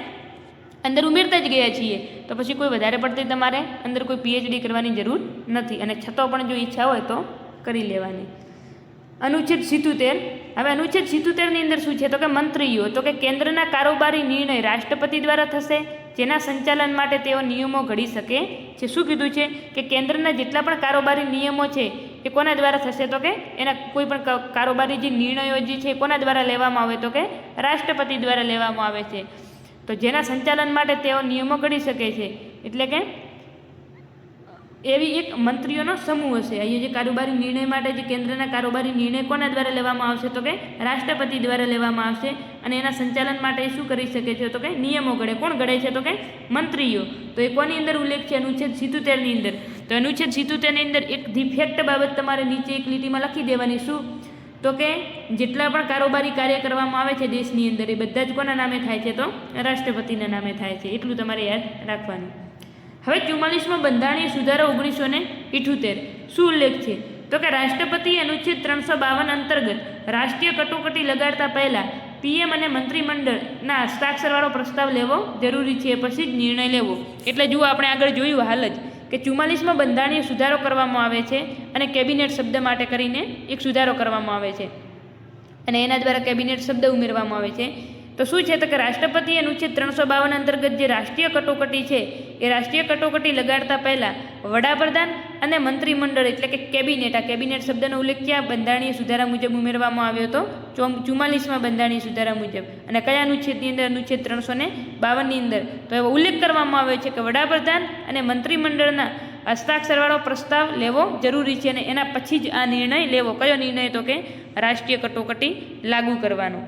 અંદર ઉમેરતા જ ગયા છીએ. તો પછી કોઈ વધારે પડતી તમારે અંદર કોઈ પીએચડી કરવાની જરૂર નથી, અને છતાં પણ જો ઈચ્છા હોય તો કરી લેવાની. અનુચ્છેદ 77. હવે અનુચ્છેદ 77ની અંદર શું છે? તો કે મંત્રીઓ, તો કે કેન્દ્રના કારોબારી નિર્ણય રાષ્ટ્રપતિ દ્વારા થશે, જેના સંચાલન માટે તેઓ નિયમો ઘડી શકે છે. શું કીધું છે? કે કેન્દ્રના જેટલા પણ કારોબારી નિયમો છે એ કોના દ્વારા થશે? તો કે એના કોઈ પણ કારોબારી જે નિર્ણયો જે છે કોના દ્વારા લેવામાં આવે? તો કે રાષ્ટ્રપતિ દ્વારા લેવામાં આવે છે. તો જેના સંચાલન માટે તેઓ નિયમો ઘડી શકે છે, એટલે કે એવી એક મંત્રીઓનો સમૂહ હશે. અહીંયા જે કારોબારી નિર્ણય માટે જે કેન્દ્રના કારોબારી નિર્ણય કોના દ્વારા લેવામાં આવશે? તો કે રાષ્ટ્રપતિ દ્વારા લેવામાં આવશે, અને એના સંચાલન માટે શું કરી શકે છે? તો કે નિયમો ઘડે. કોણ ઘડે છે? તો કે મંત્રીઓ. તો એ કોની અંદર ઉલ્લેખ છે? અનુચ્છેદ 77ની અંદર. તો અનુચ્છેદ 77ની અંદર એક ડિફેક્ટ બાબત તમારે નીચે એક લીટીમાં લખી દેવાની. શું? તો કે જેટલા પણ કારોબારી કાર્ય કરવામાં આવે છે દેશની અંદર એ બધા જ કોના નામે થાય છે? તો રાષ્ટ્રપતિના નામે થાય છે. એટલું તમારે યાદ રાખવાનું. હવે 44મો બંધારણીય સુધારો 1978. શું ઉલ્લેખ છે? તો કે રાષ્ટ્રપતિ અનુચ્છેદ 352 અંતર્ગત રાષ્ટ્રીય કટોકટી લગાડતા પહેલાં પીએમ અને મંત્રીમંડળના હસ્તાક્ષરવાળો પ્રસ્તાવ લેવો જરૂરી છે, પછી જ નિર્ણય લેવો. એટલે જુઓ આપણે આગળ જોયું હાલ જ કે 44મો બંધારણીય સુધારો કરવામાં આવે છે અને કેબિનેટ શબ્દ માટે કરીને એક સુધારો કરવામાં આવે છે અને એના દ્વારા કેબિનેટ શબ્દ ઉમેરવામાં આવે છે. તો શું છે? તો કે રાષ્ટ્રપતિ અનુચ્છેદ 352 અંતર્ગત જે રાષ્ટ્રીય કટોકટી છે એ રાષ્ટ્રીય કટોકટી લગાડતા પહેલાં વડાપ્રધાન અને મંત્રીમંડળ એટલે કે કેબિનેટ, આ કેબિનેટ શબ્દનો ઉલ્લેખ ક્યાં બંધારણીય સુધારા મુજબ ઉમેરવામાં આવ્યો હતો? 44મા બંધારણીય સુધારા મુજબ. અને કયા અનુચ્છેદની અંદર? અનુચ્છેદ 352ની અંદર. તો એવો ઉલ્લેખ કરવામાં આવ્યો છે કે વડાપ્રધાન અને મંત્રીમંડળના હસ્તાક્ષરવાળો પ્રસ્તાવ લેવો જરૂરી છે અને એના પછી જ આ નિર્ણય લેવો. કયો નિર્ણય? તો કે રાષ્ટ્રીય કટોકટી લાગુ કરવાનો.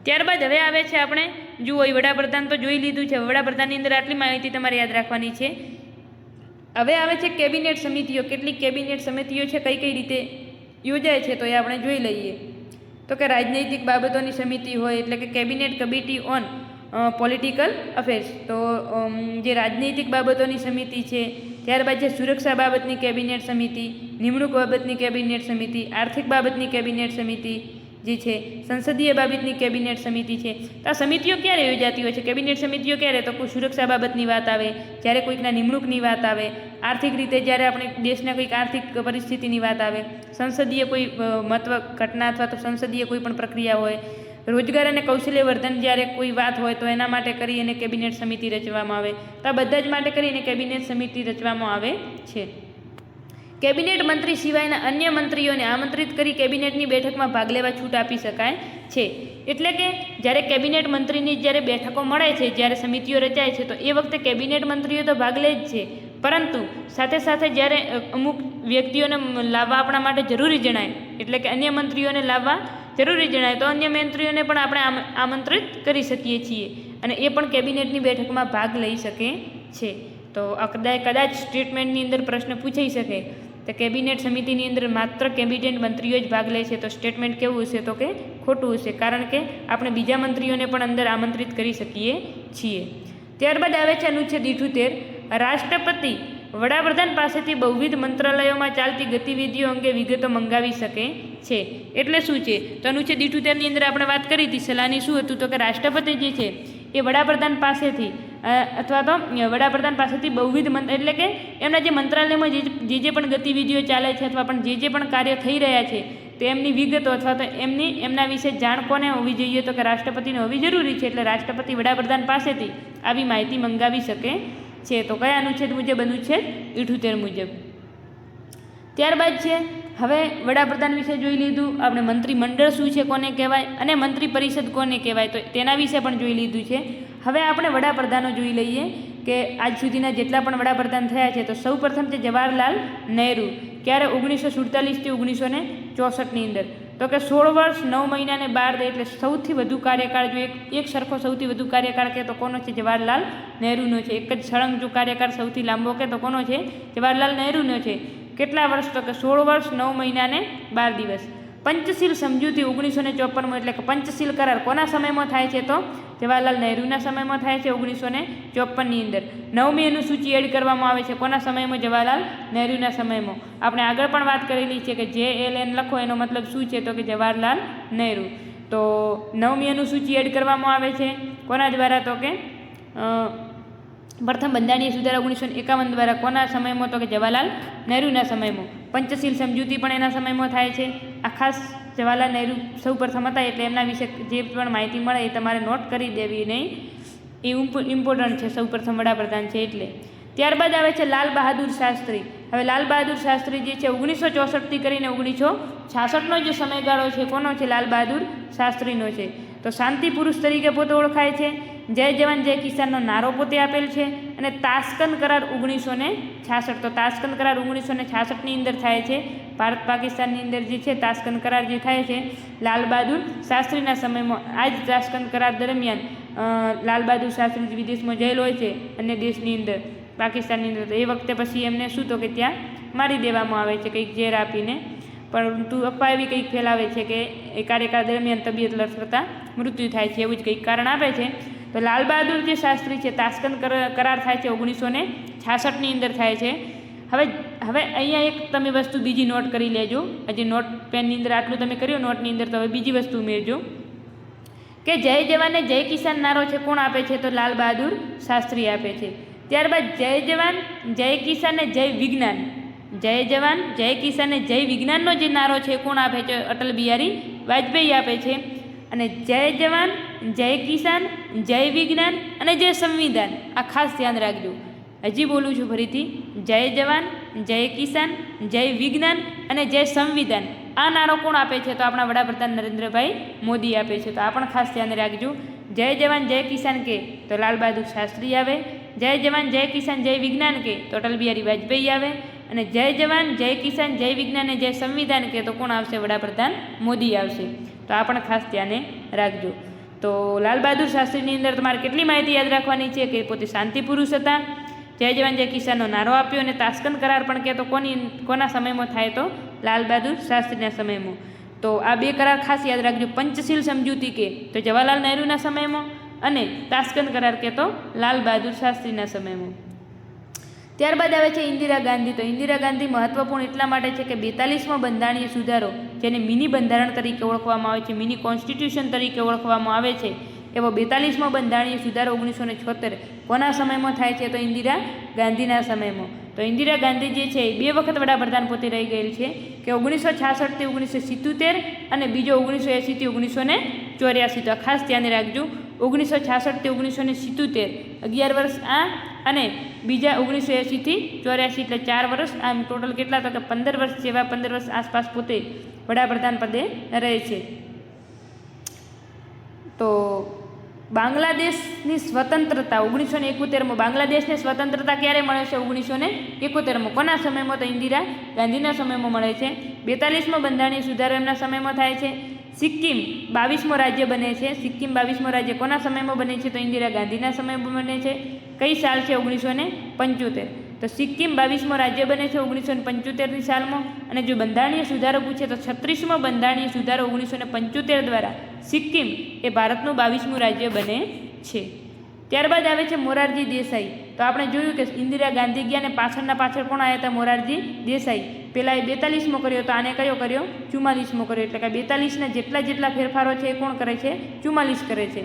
ત્યારબાદ હવે આવે છે આપણે જુઓ એ વડાપ્રધાન તો જોઈ લીધું છે. વડાપ્રધાનની અંદર આટલી માહિતી તમારે યાદ રાખવાની છે. હવે આવે છે કેબિનેટ સમિતિઓ. કેટલીક કેબિનેટ સમિતિઓ છે કઈ રીતે યોજાય છે તો એ આપણે જોઈ લઈએ. તો કે રાજનૈતિક બાબતોની સમિતિ હોય એટલે કે cabinet committee on political affairs, તો જે રાજનૈતિક બાબતોની સમિતિ છે. ત્યારબાદ છે સુરક્ષા બાબતની કેબિનેટ સમિતિ, નિમણૂક બાબતની કેબિનેટ સમિતિ, આર્થિક બાબતની કેબિનેટ સમિતિ જે છે, સંસદીય બાબતની કેબિનેટ સમિતિ છે. તો આ સમિતિઓ ક્યારે યોજાતી હોય છે? કેબિનેટ સમિતિઓ ક્યારે? તો કોઈ સુરક્ષા બાબતની વાત આવે, જ્યારે કોઈકના નિમણૂકની વાત આવે, આર્થિક રીતે જ્યારે આપણે દેશના કંઈક આર્થિક પરિસ્થિતિની વાત આવે, સંસદીય કોઈ મહત્વ ઘટના અથવા તો સંસદીય કોઈ પણ પ્રક્રિયા હોય, રોજગાર અને કૌશલ્યવર્ધન જ્યારે કોઈ વાત હોય તો એના માટે કરી અને કેબિનેટ સમિતિ રચવામાં આવે. તો આ બધા જ માટે કરીને કેબિનેટ સમિતિ રચવામાં આવે છે. કેબિનેટ મંત્રી સિવાયના અન્ય મંત્રીઓને આમંત્રિત કરી કેબિનેટની બેઠકમાં ભાગ લેવા છૂટ આપી શકાય છે. એટલે કે જ્યારે કેબિનેટ મંત્રીની જ્યારે બેઠકો મળે છે, જ્યારે સમિતિઓ રચાય છે, તો એ વખતે કેબિનેટ મંત્રીઓ તો ભાગ લે જ છે, પરંતુ સાથે સાથે જ્યારે અમુક વ્યક્તિઓને લાવવા આપણા માટે જરૂરી જણાય, એટલે કે અન્ય મંત્રીઓને લાવવા જરૂરી જણાય તો અન્ય મંત્રીઓને પણ આપણે આમંત્રિત કરી શકીએ છીએ અને એ પણ કેબિનેટની બેઠકમાં ભાગ લઈ શકે છે. તો કદાચ સ્ટેટમેન્ટની અંદર પ્રશ્ન પૂછાઈ શકે તો કેબિનેટ સમિતિની અંદર માત્ર કેબિનેટ મંત્રીઓ જ ભાગ લે છે, તો સ્ટેટમેન્ટ કેવું હશે? તો કે ખોટું હશે, કારણ કે આપણે બીજા મંત્રીઓને પણ અંદર આમંત્રિત કરી શકીએ છીએ. ત્યારબાદ આવે છે અનુચ્છેદ 78, રાષ્ટ્રપતિ વડાપ્રધાન પાસેથી બહુવિધ મંત્રાલયોમાં ચાલતી ગતિવિધિઓ અંગે વિગતો મંગાવી શકે છે. એટલે શું છે? તો અનુચ્છેદ 78ની અંદર આપણે વાત કરી હતી, સલાહની શું હતું? તો કે રાષ્ટ્રપતિ જે છે એ વડાપ્રધાન પાસેથી અથવા તો વડાપ્રધાન પાસેથી બહુવિધ એટલે કે એમના જે મંત્રાલયમાં જે પણ ગતિવિધિઓ ચાલે છે અથવા પણ જે પણ કાર્ય થઈ રહ્યા છે તેમની વિગતો અથવા તો એમના વિશે જાણ કોને હોવી જોઈએ? તો કે રાષ્ટ્રપતિને હોવી જરૂરી છે. એટલે રાષ્ટ્રપતિ વડાપ્રધાન પાસેથી આવી માહિતી મંગાવી શકે છે. તો કયા અનુચ્છેદ મુજબ? અનુચ્છેદ 78 મુજબ. ત્યારબાદ છે હવે વડાપ્રધાન વિશે જોઈ લીધું આપણે, મંત્રીમંડળ શું છે, કોને કહેવાય, અને મંત્રી પરિષદ કોને કહેવાય, તો તેના વિશે પણ જોઈ લીધું છે. હવે આપણે વડાપ્રધાનો જોઈ લઈએ કે આજ સુધીના જેટલા પણ વડાપ્રધાન થયા છે. તો સૌ પ્રથમ છે જવાહરલાલ નહેરુ. ક્યારે? 1947 થી 1964ની અંદર. તો કે 16 વર્ષ 9 મહિના અને 12 એટલે સૌથી વધુ કાર્યકાળ, જો એક સરખો સૌથી વધુ કાર્યકાળ કે તો કોનો છે? જવાહરલાલ નહેરુનો છે. એક જ સળંગ જો કાર્યકાળ સૌથી લાંબો કે તો કોનો છે? જવાહરલાલ નહેરુનો છે. કેટલા વર્ષ? તો કે 16 વર્ષ 9 મહિના અને 12 દિવસ. પંચશીલ સમજૂતી 1954 એટલે કે પંચશીલ કરાર કોના સમયમાં થાય છે? તો જવાહરલાલ નહેરુના સમયમાં થાય છે 1954ની અંદર. 9મી અનુસૂચિ એડ કરવામાં આવે છે કોના સમયમાં? જવાહરલાલ નહેરુના સમયમાં. આપણે આગળ પણ વાત કરેલી છે કે JLN લખો એનો મતલબ શું છે? તો કે જવાહરલાલ નહેરુ. તો 9મી અનુસૂચિ એડ કરવામાં આવે છે કોના દ્વારા? તો કે પ્રથમ બંધારણીય સુધારા 1951 દ્વારા. કોના સમયમાં? તો કે જવાહરલાલ નહેરુના સમયમાં. પંચશીલ સમજૂતી પણ એના સમયમાં થાય છે. આ ખાસ જવાહરલાલ નહેરુ સૌ પ્રથમ હતા એટલે એમના વિશે જે પણ માહિતી મળે એ તમારે નોટ કરી દેવી નહીં, એ ઇમ્પોર્ટન્ટ છે. સૌ પ્રથમ વડાપ્રધાન છે એટલે. ત્યારબાદ આવે છે લાલ બહાદુર શાસ્ત્રી. હવે લાલ બહાદુર શાસ્ત્રી જે છે 1964થી કરીને 1966નો જે સમયગાળો છે કોનો છે? લાલ બહાદુર શાસ્ત્રીનો છે. તો શાંતિ પુરુષ તરીકે પોતે ઓળખાય છે. જય જવાન જય કિસાનનો નારો પોતે આપેલ છે અને તાશ્કંદ કરાર 1966. તો તાશ્કંદ કરાર 1966ની અંદર થાય છે. ભારત પાકિસ્તાનની અંદર જે છે તાશ્કંદ કરાર જે થાય છે લાલ બહાદુર શાસ્ત્રીના સમયમાં. આ જ તાશ્કંદ કરાર દરમિયાન લાલ બહાદુર શાસ્ત્રી વિદેશમાં ગયેલો હોય છે અન્ય દેશની અંદર, પાકિસ્તાનની અંદર. તો એ વખતે પછી એમને શું તો કે ત્યાં મારી દેવામાં આવે છે કંઈક ઝેર આપીને, પરંતુ અફવા એવી કંઈક ફેલાવે છે કે એ કાર્યકાળ દરમિયાન તબિયત લથડતા મૃત્યુ થાય છે, એવું જ કંઈક કારણ આપે છે. તો લાલ બહાદુર જે શાસ્ત્રી છે તાશ્કંદ કરાર થાય છે 1966ની અંદર થાય છે. હવે અહીંયા એક તમે વસ્તુ બીજી નોટ કરી લેજો. હજી નોટ પેનની અંદર આટલું તમે કર્યું નોટની અંદર, તો હવે બીજી વસ્તુ ઉમેરજો કે જય જવાન ને જય કિસાન નારો છે કોણ આપે છે? તો લાલ બહાદુર શાસ્ત્રી આપે છે. ત્યારબાદ જય જવાન જય કિસાન ને જય વિજ્ઞાન. જય જવાન જય કિસાન ને જય વિજ્ઞાનનો જે નારો છે કોણ આપે છે? અટલ બિહારી વાજપેયી આપે છે. અને જય જવાન જય કિસાન જય વિજ્ઞાન અને જય સંવિધાન, આ ખાસ ધ્યાન રાખજો. હજી બોલું છું ફરીથી, જય જવાન જય કિસાન જય વિજ્ઞાન અને જય સંવિધાન. આ નારો કોણ આપે છે? તો આપણા વડાપ્રધાન નરેન્દ્રભાઈ મોદી આપે છે. તો આ પણ ખાસ ધ્યાન રાખજો. જય જવાન જય કિસાન કે તો લાલ બહાદુર શાસ્ત્રી આવે. જય જવાન જય કિસાન જય વિજ્ઞાન કે તો અટલ બિહારી વાજપેયી આવે. અને જય જવાન જય કિસાન જય વિજ્ઞાન અને જય સંવિધાન કે તો કોણ આવશે? વડાપ્રધાન મોદી આવશે. તો આ પણ ખાસ ધ્યાને રાખજો. તો લાલ બહાદુર શાસ્ત્રીની અંદર તમારે કેટલી માહિતી યાદ રાખવાની છે કે પોતે શાંતિ પુરુષ હતા, જય જવાન જય કિસાનનો નારો આપ્યો અને તાશ્કંદ કરાર પણ કે તો કોના સમયમાં થાય? તો લાલ બહાદુર શાસ્ત્રીના સમયમાં. તો આ બે કરાર ખાસ યાદ રાખજો. પંચશીલ સમજૂતી કે તો જવાહરલાલ નહેરુના સમયમાં અને તાશ્કંદ કરાર કે તો લાલ બહાદુર શાસ્ત્રીના સમયમાં. ત્યારબાદ આવે છે ઇન્દિરા ગાંધી. તો ઇન્દિરા ગાંધી મહત્વપૂર્ણ એટલા માટે છે કે 42મો બંધારણીય સુધારો જેને મિની બંધારણ તરીકે ઓળખવામાં આવે છે, મિની કોન્સ્ટિટ્યુશન તરીકે ઓળખવામાં આવે છે, એવો 42મો બંધારણીય સુધારો 1976 કોના સમયમાં થાય છે? તો ઇન્દિરા ગાંધીના સમયમાં. તો ઇન્દિરા ગાંધી જે છે એ 2 વખત વડાપ્રધાન પોતે રહી ગયેલ છે કે 1966થી 1977 અને બીજો 1980થી 1984. તો ખાસ ધ્યાન રાખજો, 1966થી 1977 11 વર્ષ આ, અને બીજા 1980થી 84 એટલે 4 વર્ષ. આમ ટોટલ કેટલા? તો કે 15 વર્ષ જેવા 15 વર્ષ આસપાસ પોતે વડાપ્રધાન પદે રહે છે. તો બાંગ્લાદેશની સ્વતંત્રતા 1971માં, બાંગ્લાદેશને સ્વતંત્રતા ક્યારે મળે છે? 1971માં. કોના સમયમાં? તો ઇન્દિરા ગાંધીના સમયમાં મળે છે. 42મો બંધારણીય સુધારો એમના સમયમાં થાય છે. સિક્કિમ 22મો રાજ્ય બને છે. સિક્કિમ 22મો રાજ્ય કોના સમયમાં બને છે? તો ઇન્દિરા ગાંધીના સમયમાં બને છે. કઈ સાલ છે? 1975. તો સિક્કિમ 22મો રાજ્ય બને છે 1975ની સાલમાં. અને જો બંધારણીય સુધારો પૂછે તો 36મો બંધારણીય સુધારો 1975 દ્વારા સિક્કિમ એ ભારતનું 22મું રાજ્ય બને છે. ત્યારબાદ આવે છે મોરારજી દેસાઈ. તો આપણે જોયું કે ઇન્દિરા ગાંધી ગયા ને પાછળ કોણ આવ્યા હતા? મોરારજી દેસાઈ. પહેલાં એ 42મો કર્યો, તો આને કયો કર્યો? 44મો કર્યો. એટલે કે 42ના જેટલા ફેરફારો છે એ કોણ કરે છે? 44 કરે છે.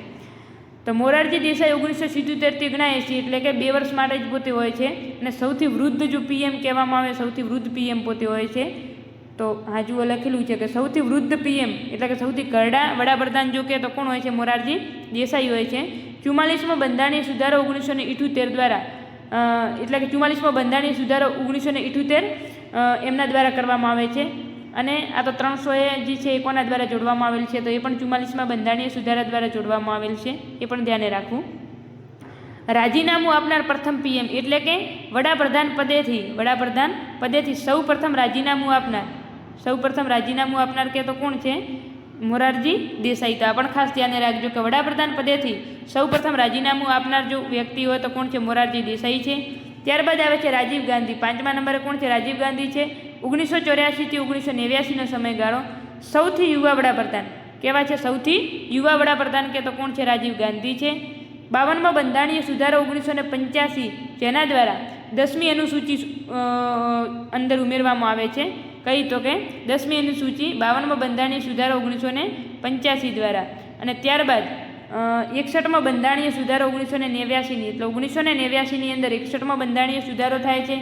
તો મોરારજી દેસાઈ 1977થી ગણાય છે, એટલે કે 2 વર્ષ માટે જ પોતે હોય છે. અને સૌથી વૃદ્ધ જો પીએમ કહેવામાં આવે, સૌથી વૃદ્ધ પીએમ પોતે હોય છે. તો હા જુઓ લખેલું છે કે સૌથી વૃદ્ધ પીએમ એટલે કે સૌથી ઘરડા વડાપ્રધાન જો કે તો કોણ હોય છે? મોરારજી દેસાઈ હોય છે. 44મો બંધારણીય સુધારો 1978 દ્વારા, એટલે કે 44મો બંધારણીય સુધારો 1978 એમના દ્વારા કરવામાં આવે છે. અને આ તો 300 જે છે એ કોના દ્વારા જોડવામાં આવેલ છે? તો એ પણ 44મા બંધારણીય સુધારા દ્વારા જોડવામાં આવેલ છે. એ પણ ધ્યાને રાખવું. રાજીનામું આપનાર પ્રથમ પીએમ એટલે કે વડાપ્રધાન પદેથી સૌ પ્રથમ રાજીનામું આપનાર કે તો કોણ છે? મોરારજી દેસાઈ. તો આ પણ ખાસ ધ્યાને રાખજો કે વડાપ્રધાન પદેથી સૌ પ્રથમ રાજીનામું આપનાર જો વ્યક્તિ હોય તો કોણ છે? મોરારજી દેસાઈ છે. ત્યારબાદ આવે છે રાજીવ ગાંધી. 5મા નંબરે કોણ છે? રાજીવ ગાંધી છે. 1984થી 1989નો સમયગાળો. સૌથી યુવા વડાપ્રધાન કેવા છે? સૌથી યુવા વડાપ્રધાન કે તો કોણ છે? રાજીવ ગાંધી છે. 52મો બંધારણીય સુધારો 1985, જેના દ્વારા 10મી અનુસૂચિ અંદર ઉમેરવામાં આવે છે. કઈ? તો કે 10મી અનુસૂચિ 52મો બંધારણીય સુધારો 1985 દ્વારા. અને ત્યારબાદ 61મો બંધારણીય સુધારો 1989ની, એટલે 1989ની અંદર 61મો બંધારણીય સુધારો થાય છે,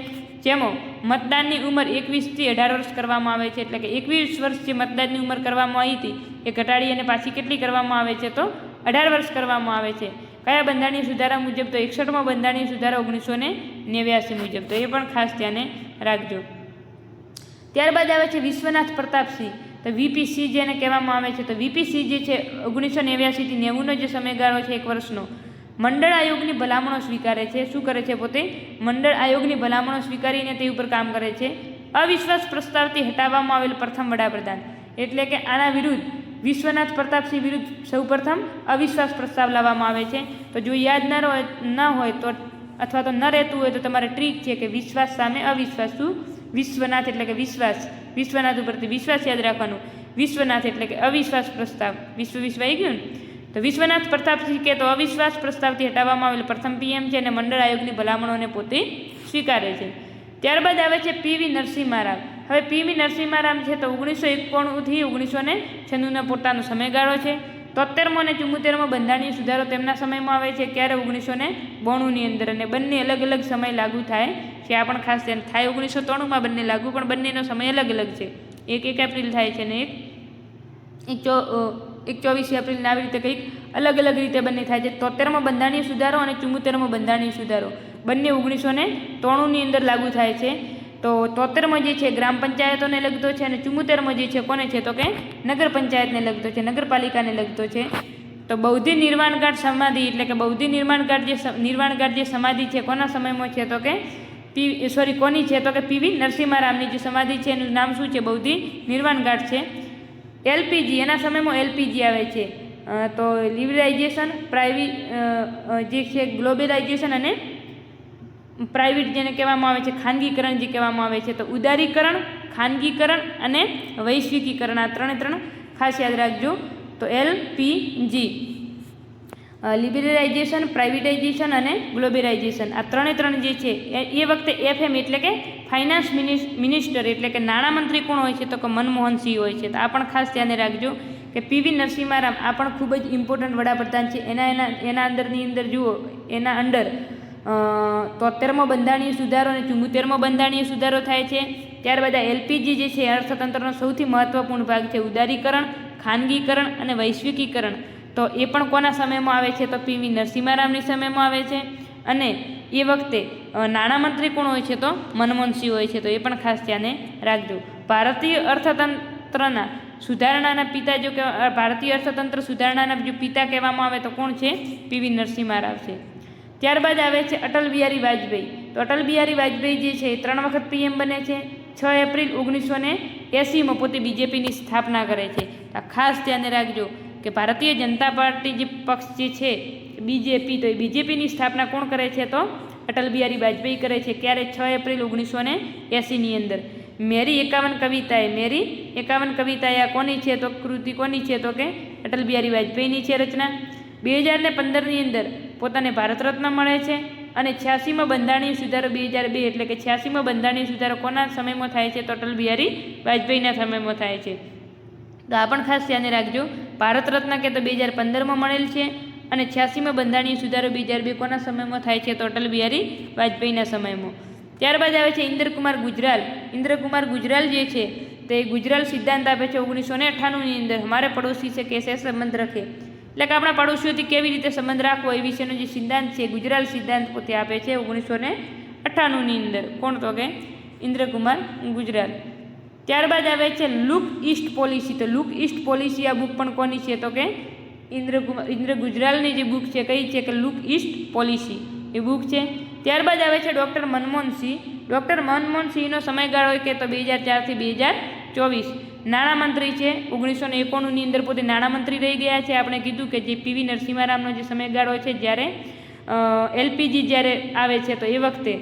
જેમાં મતદાનની ઉંમર 21થી 18 વર્ષ કરવામાં આવે છે. એટલે કે 21 વર્ષ જે મતદાનની ઉંમર કરવામાં આવી હતી એ ઘટાડી અને પાછી કેટલી કરવામાં આવે છે? તો 18 વર્ષ કરવામાં આવે છે. કયા બંધારણીય સુધારા મુજબ? તો 61મો બંધારણીય સુધારો 1989 મુજબ. તો એ પણ ખાસ ધ્યાને રાખજો. ત્યારબાદ આવે છે વિશ્વનાથ પ્રતાપસિંહ. તો વીપીસી જેને કહેવામાં આવે છે. તો વીપીસી જે છે 1989થી 90નો જે સમયગાળો છે 1 વર્ષનો, મંડળ આયોગની ભલામણો સ્વીકારે છે. શું કરે છે? પોતે મંડળ આયોગની ભલામણો સ્વીકારીને તે ઉપર કામ કરે છે. અવિશ્વાસ પ્રસ્તાવથી હટાવવામાં આવેલ પ્રથમ વડાપ્રધાન એટલે કે આના વિરુદ્ધ વિશ્વનાથ પ્રતાપસિંહ વિરુદ્ધ સૌ પ્રથમ અવિશ્વાસ પ્રસ્તાવ લાવવામાં આવે છે. તો જો યાદ ન હોય તો અથવા તો ન રહેતું હોય તો તમારે ટ્રીક છે કે વિશ્વાસ સામે અવિશ્વાસ. શું? વિશ્વનાથ એટલે કે વિશ્વાસ, વિશ્વનાથ ઉપરથી વિશ્વાસ યાદ રાખવાનું. વિશ્વનાથ એટલે કે અવિશ્વાસ પ્રસ્તાવ. વિશ્વ આવી ગયું ને? તો વિશ્વનાથ પ્રતાપસિંહ કે તો અવિશ્વાસ પ્રસ્તાવથી હટાવવામાં આવેલ પ્રથમ પીએમ છે અને મંડળ આયોગની ભલામણોને પોતે સ્વીકારે છે. ત્યારબાદ આવે છે પીવી નરસિમ્હા રાવ. હવે પીવી નરસિમ્હા રાવ છે તો 1991થી 1996નો પોતાનો સમયગાળો છે. 73મો અને 74મો બંધારણીય સુધારો તેમના સમયમાં આવે છે. ક્યારે? 1992ની અંદર. અને બંને અલગ અલગ સમય લાગુ થાય છે. આ પણ ખાસ ધ્યાન થાય. 1993માં બંને લાગુ, પણ બંનેનો સમય અલગ અલગ છે. એક એપ્રિલ થાય છે અને એક 24 એપ્રિલને આવી રીતે કંઈક અલગ અલગ રીતે બંને થાય છે. 73મો બંધારણીય સુધારો અને 74મો બંધારણીય સુધારો બંને 1993ની અંદર લાગુ થાય છે. તો 73મો જે છે ગ્રામ પંચાયતોને લગતો છે અને 74મો જે છે કોને છે? તો કે નગર પંચાયતને લગતો છે, નગરપાલિકાને લગતો છે. તો બૌદ્ધિક નિર્માણઘાટ સમાધિ એટલે કે બૌદ્ધિક નિર્માણઘાટ જે સમાધિ છે કોના સમયમાં છે? તો કે કોની છે? તો કે પીવી નરસિમ્હા રાવની જે સમાધિ છે એનું નામ શું છે? બૌદ્ધિક નિર્માણઘાટ છે. એલપીજી એના સમયમાં એલપીજી આવે છે. તો લિબરલાઇઝેશન, જે છે ગ્લોબલાઇઝેશન અને પ્રાઇવેટ જેને કહેવામાં આવે છે ખાનગીકરણ જે કહેવામાં આવે છે. તો ઉદારીકરણ, ખાનગીકરણ અને વૈશ્વિકીકરણ આ ત્રણે ખાસ યાદ રાખજો. તો એલપીજી, લિબરલાઇઝેશન, પ્રાઇવેટાઇઝેશન અને ગ્લોબલાઇઝેશન આ ત્રણે જે છે એ વખતે એફએમ એટલે કે ફાઇનાન્સ મિનિસ્ટર એટલે કે નાણામંત્રી કોણ હોય છે? તો કે મનમોહન સિંહ હોય છે. તો આ પણ ખાસ ધ્યાને રાખજો કે પીવી નરસિમ્હા રાવ આ પણ ખૂબ જ ઇમ્પોર્ટન્ટ વડાપ્રધાન છે. એના અંદરની અંદર જુઓ, એના અંડર 73મો બંધારણીય સુધારો અને 74મો બંધારણીય સુધારો થાય છે. ત્યારબાદ આ એલપીજી જે છે અર્થતંત્રનો સૌથી મહત્વપૂર્ણ ભાગ છે. ઉદારીકરણ, ખાનગીકરણ અને વૈશ્વિકીકરણ, તો એ પણ કોના સમયમાં આવે છે? તો પીવી નરસિમ્હા રાવની સમયમાં આવે છે. અને એ વખતે નાણામંત્રી કોણ હોય છે? તો મનમોહનસિંહ હોય છે. તો એ પણ ખાસ ધ્યાને રાખજો. ભારતીય અર્થતંત્રના સુધારણાના પિતા જો કે ભારતીય અર્થતંત્ર સુધારણાના જો પિતા કહેવામાં આવે તો કોણ છે? પીવી નરસિમ્હા રાવ છે. ત્યારબાદ આવે છે અટલ બિહારી વાજપેયી. તો અટલ બિહારી વાજપેયી જે છે એ 3 વખત પીએમ બને છે. 6 એપ્રિલ 1980માં પોતે બીજેપીની સ્થાપના કરે છે. આ ખાસ ધ્યાને રાખજો કે ભારતીય જનતા પાર્ટી જે પક્ષ જે છે બીજેપી, તો એ બીજેપીની સ્થાપના કોણ કરે છે? તો અટલ બિહારી વાજપેયી કરે છે. ક્યારે? 6 એપ્રિલ 1980ની અંદર. મેરી 51 કવિતાએ, મેરી 51 કવિતાએ આ કોની છે? તો કૃતિ કોની છે? તો કે અટલ બિહારી વાજપેયીની છે રચના. 2015ની અંદર પોતાને ભારત રત્ન મળે છે. અને 86મો બંધારણીય સુધારો 2002, એટલે કે 86મો બંધારણીય સુધારો કોના સમયમાં થાય છે? તો અટલ બિહારી વાજપેયીના સમયમાં થાય છે. તો આ પણ ખાસ ધ્યાને રાખજો. ભારત રત્ન કે તો 2015માં મળેલ છે. અને 86મો બંધારણીય સુધારો 2002 કોના સમયમાં થાય છે? તો અટલ બિહારી વાજપેયીના સમયમાં. ત્યારબાદ આવે છે ઇન્દ્રકુમાર ગુજરાલ. ઇન્દ્રકુમાર ગુજરાલ જે છે તે ગુજરાલ સિદ્ધાંત આપે છે 1998ની અંદર. હમારે પડોશી છે કેસે સંબંધ રખે, એટલે કે આપણા પડોશીઓથી કેવી રીતે સંબંધ રાખવો એ વિશેનો જે સિદ્ધાંત છે ગુજરાલ સિદ્ધાંત પોતે આપે છે 1998ની અંદર. કોણ? તો કે ઇન્દ્રકુમાર ગુજરાલ. ત્યારબાદ આવે છે લુક ઈસ્ટ પોલિસી. તો લુક ઈસ્ટ પોલિસી આ બુક પણ કોની છે? તો કે ઇન્દ્ર ગુજરાલની જે બુક છે કઈ છે? કે લુક ઈસ્ટ પોલિસી એ બુક છે. ત્યારબાદ આવે છે ડૉક્ટર મનમોહનસિંહ. ડૉક્ટર મનમોહનસિંહનો સમયગાળો કે તો 2004થી 2024. નાણામંત્રી છે. 1991ની અંદર પોતે નાણામંત્રી રહી ગયા છે. આપણે કીધું કે જે પીવી નરસિમ્હા રાવનો જે સમયગાળો છે જ્યારે એલપીજી જ્યારે આવે છે તો એ વખતે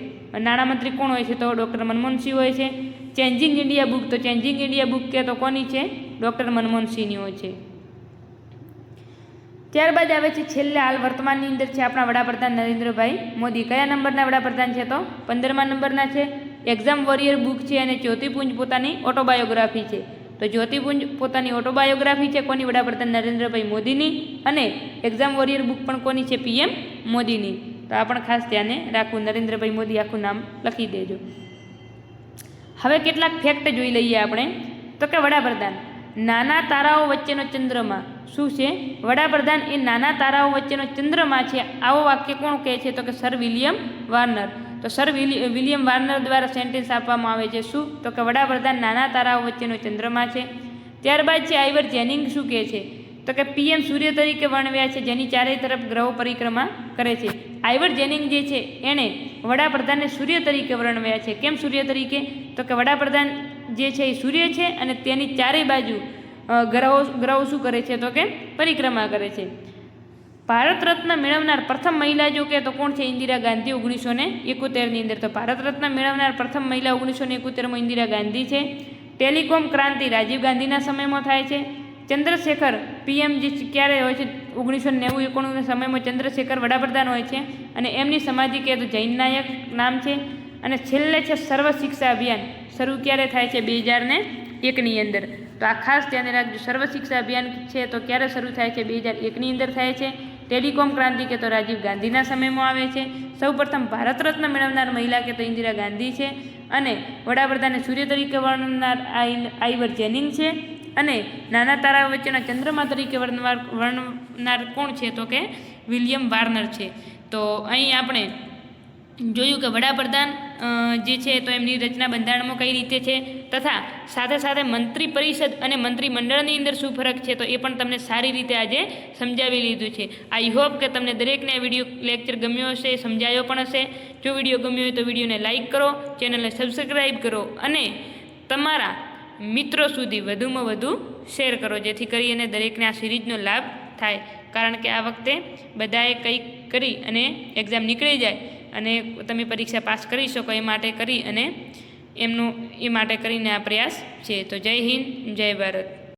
નાણામંત્રી કોણ હોય છે? તો ડૉક્ટર મનમોહનસિંહ હોય છે. Changing India book. તો ચેન્જિંગ ઇન્ડિયા બુક કે તો કોની છે? ડૉક્ટર મનમોહનસિંહની હોય છે. ત્યારબાદ આવે છે છેલ્લે હાલ વર્તમાનની અંદર છે આપણા વડાપ્રધાન નરેન્દ્રભાઈ મોદી. કયા નંબરના વડાપ્રધાન છે? તો 15મા નંબરના છે. એક્ઝામ વોરિયર બુક છે અને જ્યોતિપુંજ પોતાની ઓટોબાયોગ્રાફી છે. તો જ્યોતિપુંજ પોતાની ઓટોબાયોગ્રાફી છે કોની? વડાપ્રધાન નરેન્દ્રભાઈ મોદીની. અને એક્ઝામ વોરિયર બુક પણ કોની છે? પીએમ મોદીની. તો આ પણ ખાસ ધ્યાને રાખવું. નરેન્દ્રભાઈ મોદી આખું નામ લખી દેજો. હવે કેટલાક ફેક્ટ જોઈ લઈએ આપણે. તો કે વડાપ્રધાન નાના તારાઓ વચ્ચેનો ચંદ્રમા. શું છે? વડાપ્રધાન એ નાના તારાઓ વચ્ચેનો ચંદ્રમા છે. આવો વાક્ય કોણ કહે છે? તો કે સર વિલિયમ વાર્નર. તો સર વિલિયમ વાર્નર દ્વારા સેન્ટેન્સ આપવામાં આવે છે. શું? તો કે વડાપ્રધાન નાના તારાઓ વચ્ચેનો ચંદ્રમા છે. ત્યારબાદ છે આઈવર જેનિંગ શું કહે છે? તો કે પીએમ સૂર્ય તરીકે વર્ણવ્યા છે જેની ચારે તરફ ગ્રહો પરિક્રમા કરે છે. આઈવર જેનિંગ જે છે એણે વડાપ્રધાનને સૂર્ય તરીકે વર્ણવ્યા છે. કેમ સૂર્ય તરીકે? તો કે વડાપ્રધાન જે છે એ સૂર્ય છે અને તેની ચારેય બાજુ ગ્રહો શું કરે છે? તો કે પરિક્રમા કરે છે. ભારત રત્ન મેળવનાર પ્રથમ મહિલા જો કે તો કોણ છે? ઇન્દિરા ગાંધી 1971ની અંદર. તો ભારત રત્ન મેળવનાર પ્રથમ મહિલા 1971માં ઇન્દિરા ગાંધી છે. ટેલિકોમ ક્રાંતિ રાજીવ ગાંધીના સમયમાં થાય છે. ચંદ્રશેખર પીએમ જે ક્યારે હોય છે? 1990-91ના સમયમાં ચંદ્રશેખર વડાપ્રધાન હોય છે. અને એમની સમાધિ કહે તો જૈન નાયક નામ છે. અને છેલ્લે છે સર્વ શિક્ષા અભિયાન. શરૂ ક્યારે થાય છે? 2001ની અંદર. તો આ ખાસ ધ્યાને રાખજો. સર્વ શિક્ષા અભિયાન છે તો ક્યારે શરૂ થાય છે? 2001ની અંદર થાય છે. ટેલિકોમ ક્રાંતિ કે તો રાજીવ ગાંધીના સમયમાં આવે છે. સૌપ્રથમ ભારત રત્ન મેળવનાર મહિલા કે તો ઇન્દિરા ગાંધી છે. અને વડાપ્રધાનને સૂર્ય તરીકે વર્ણનાર આઈવર જેનિંગ છે. અને નાના તારા વચ્ચેના ચંદ્રમા તરીકે વર્ણનાર કોણ છે? તો કે વિલિયમ વાર્નર છે. તો અહીં આપણે જોયું કે વડાપ્રધાન જે છે તો એમની રચના બંધારણમાં કઈ રીતે છે, તથા સાથે સાથે મંત્રી પરિષદ અને મંત્રીમંડળની અંદર શું ફરક છે તો એ પણ તમને સારી રીતે આજે સમજાવી લીધું છે. આઈ હોપ કે તમને દરેકને આ વિડીયો લેક્ચર ગમ્યો હશે, સમજાયો પણ હશે. જો વિડીયો ગમ્યો હોય તો વિડીયોને લાઇક કરો, ચેનલને સબસ્ક્રાઈબ કરો અને તમારા મિત્રો સુધી વધુમાં વધુ શેર કરો, જેથી કરીને દરેકને આ સિરીઝનો લાભ થાય. કારણ કે આ વખતે બધાએ કંઈક કરી અને એક્ઝામ નીકળી જાય અને તમે પરીક્ષા પાસ કરી શકો એ માટે કરી અને એ માટે કરીને આ પ્રયાસ છે. તો જય હિન્દ, જય ભારત.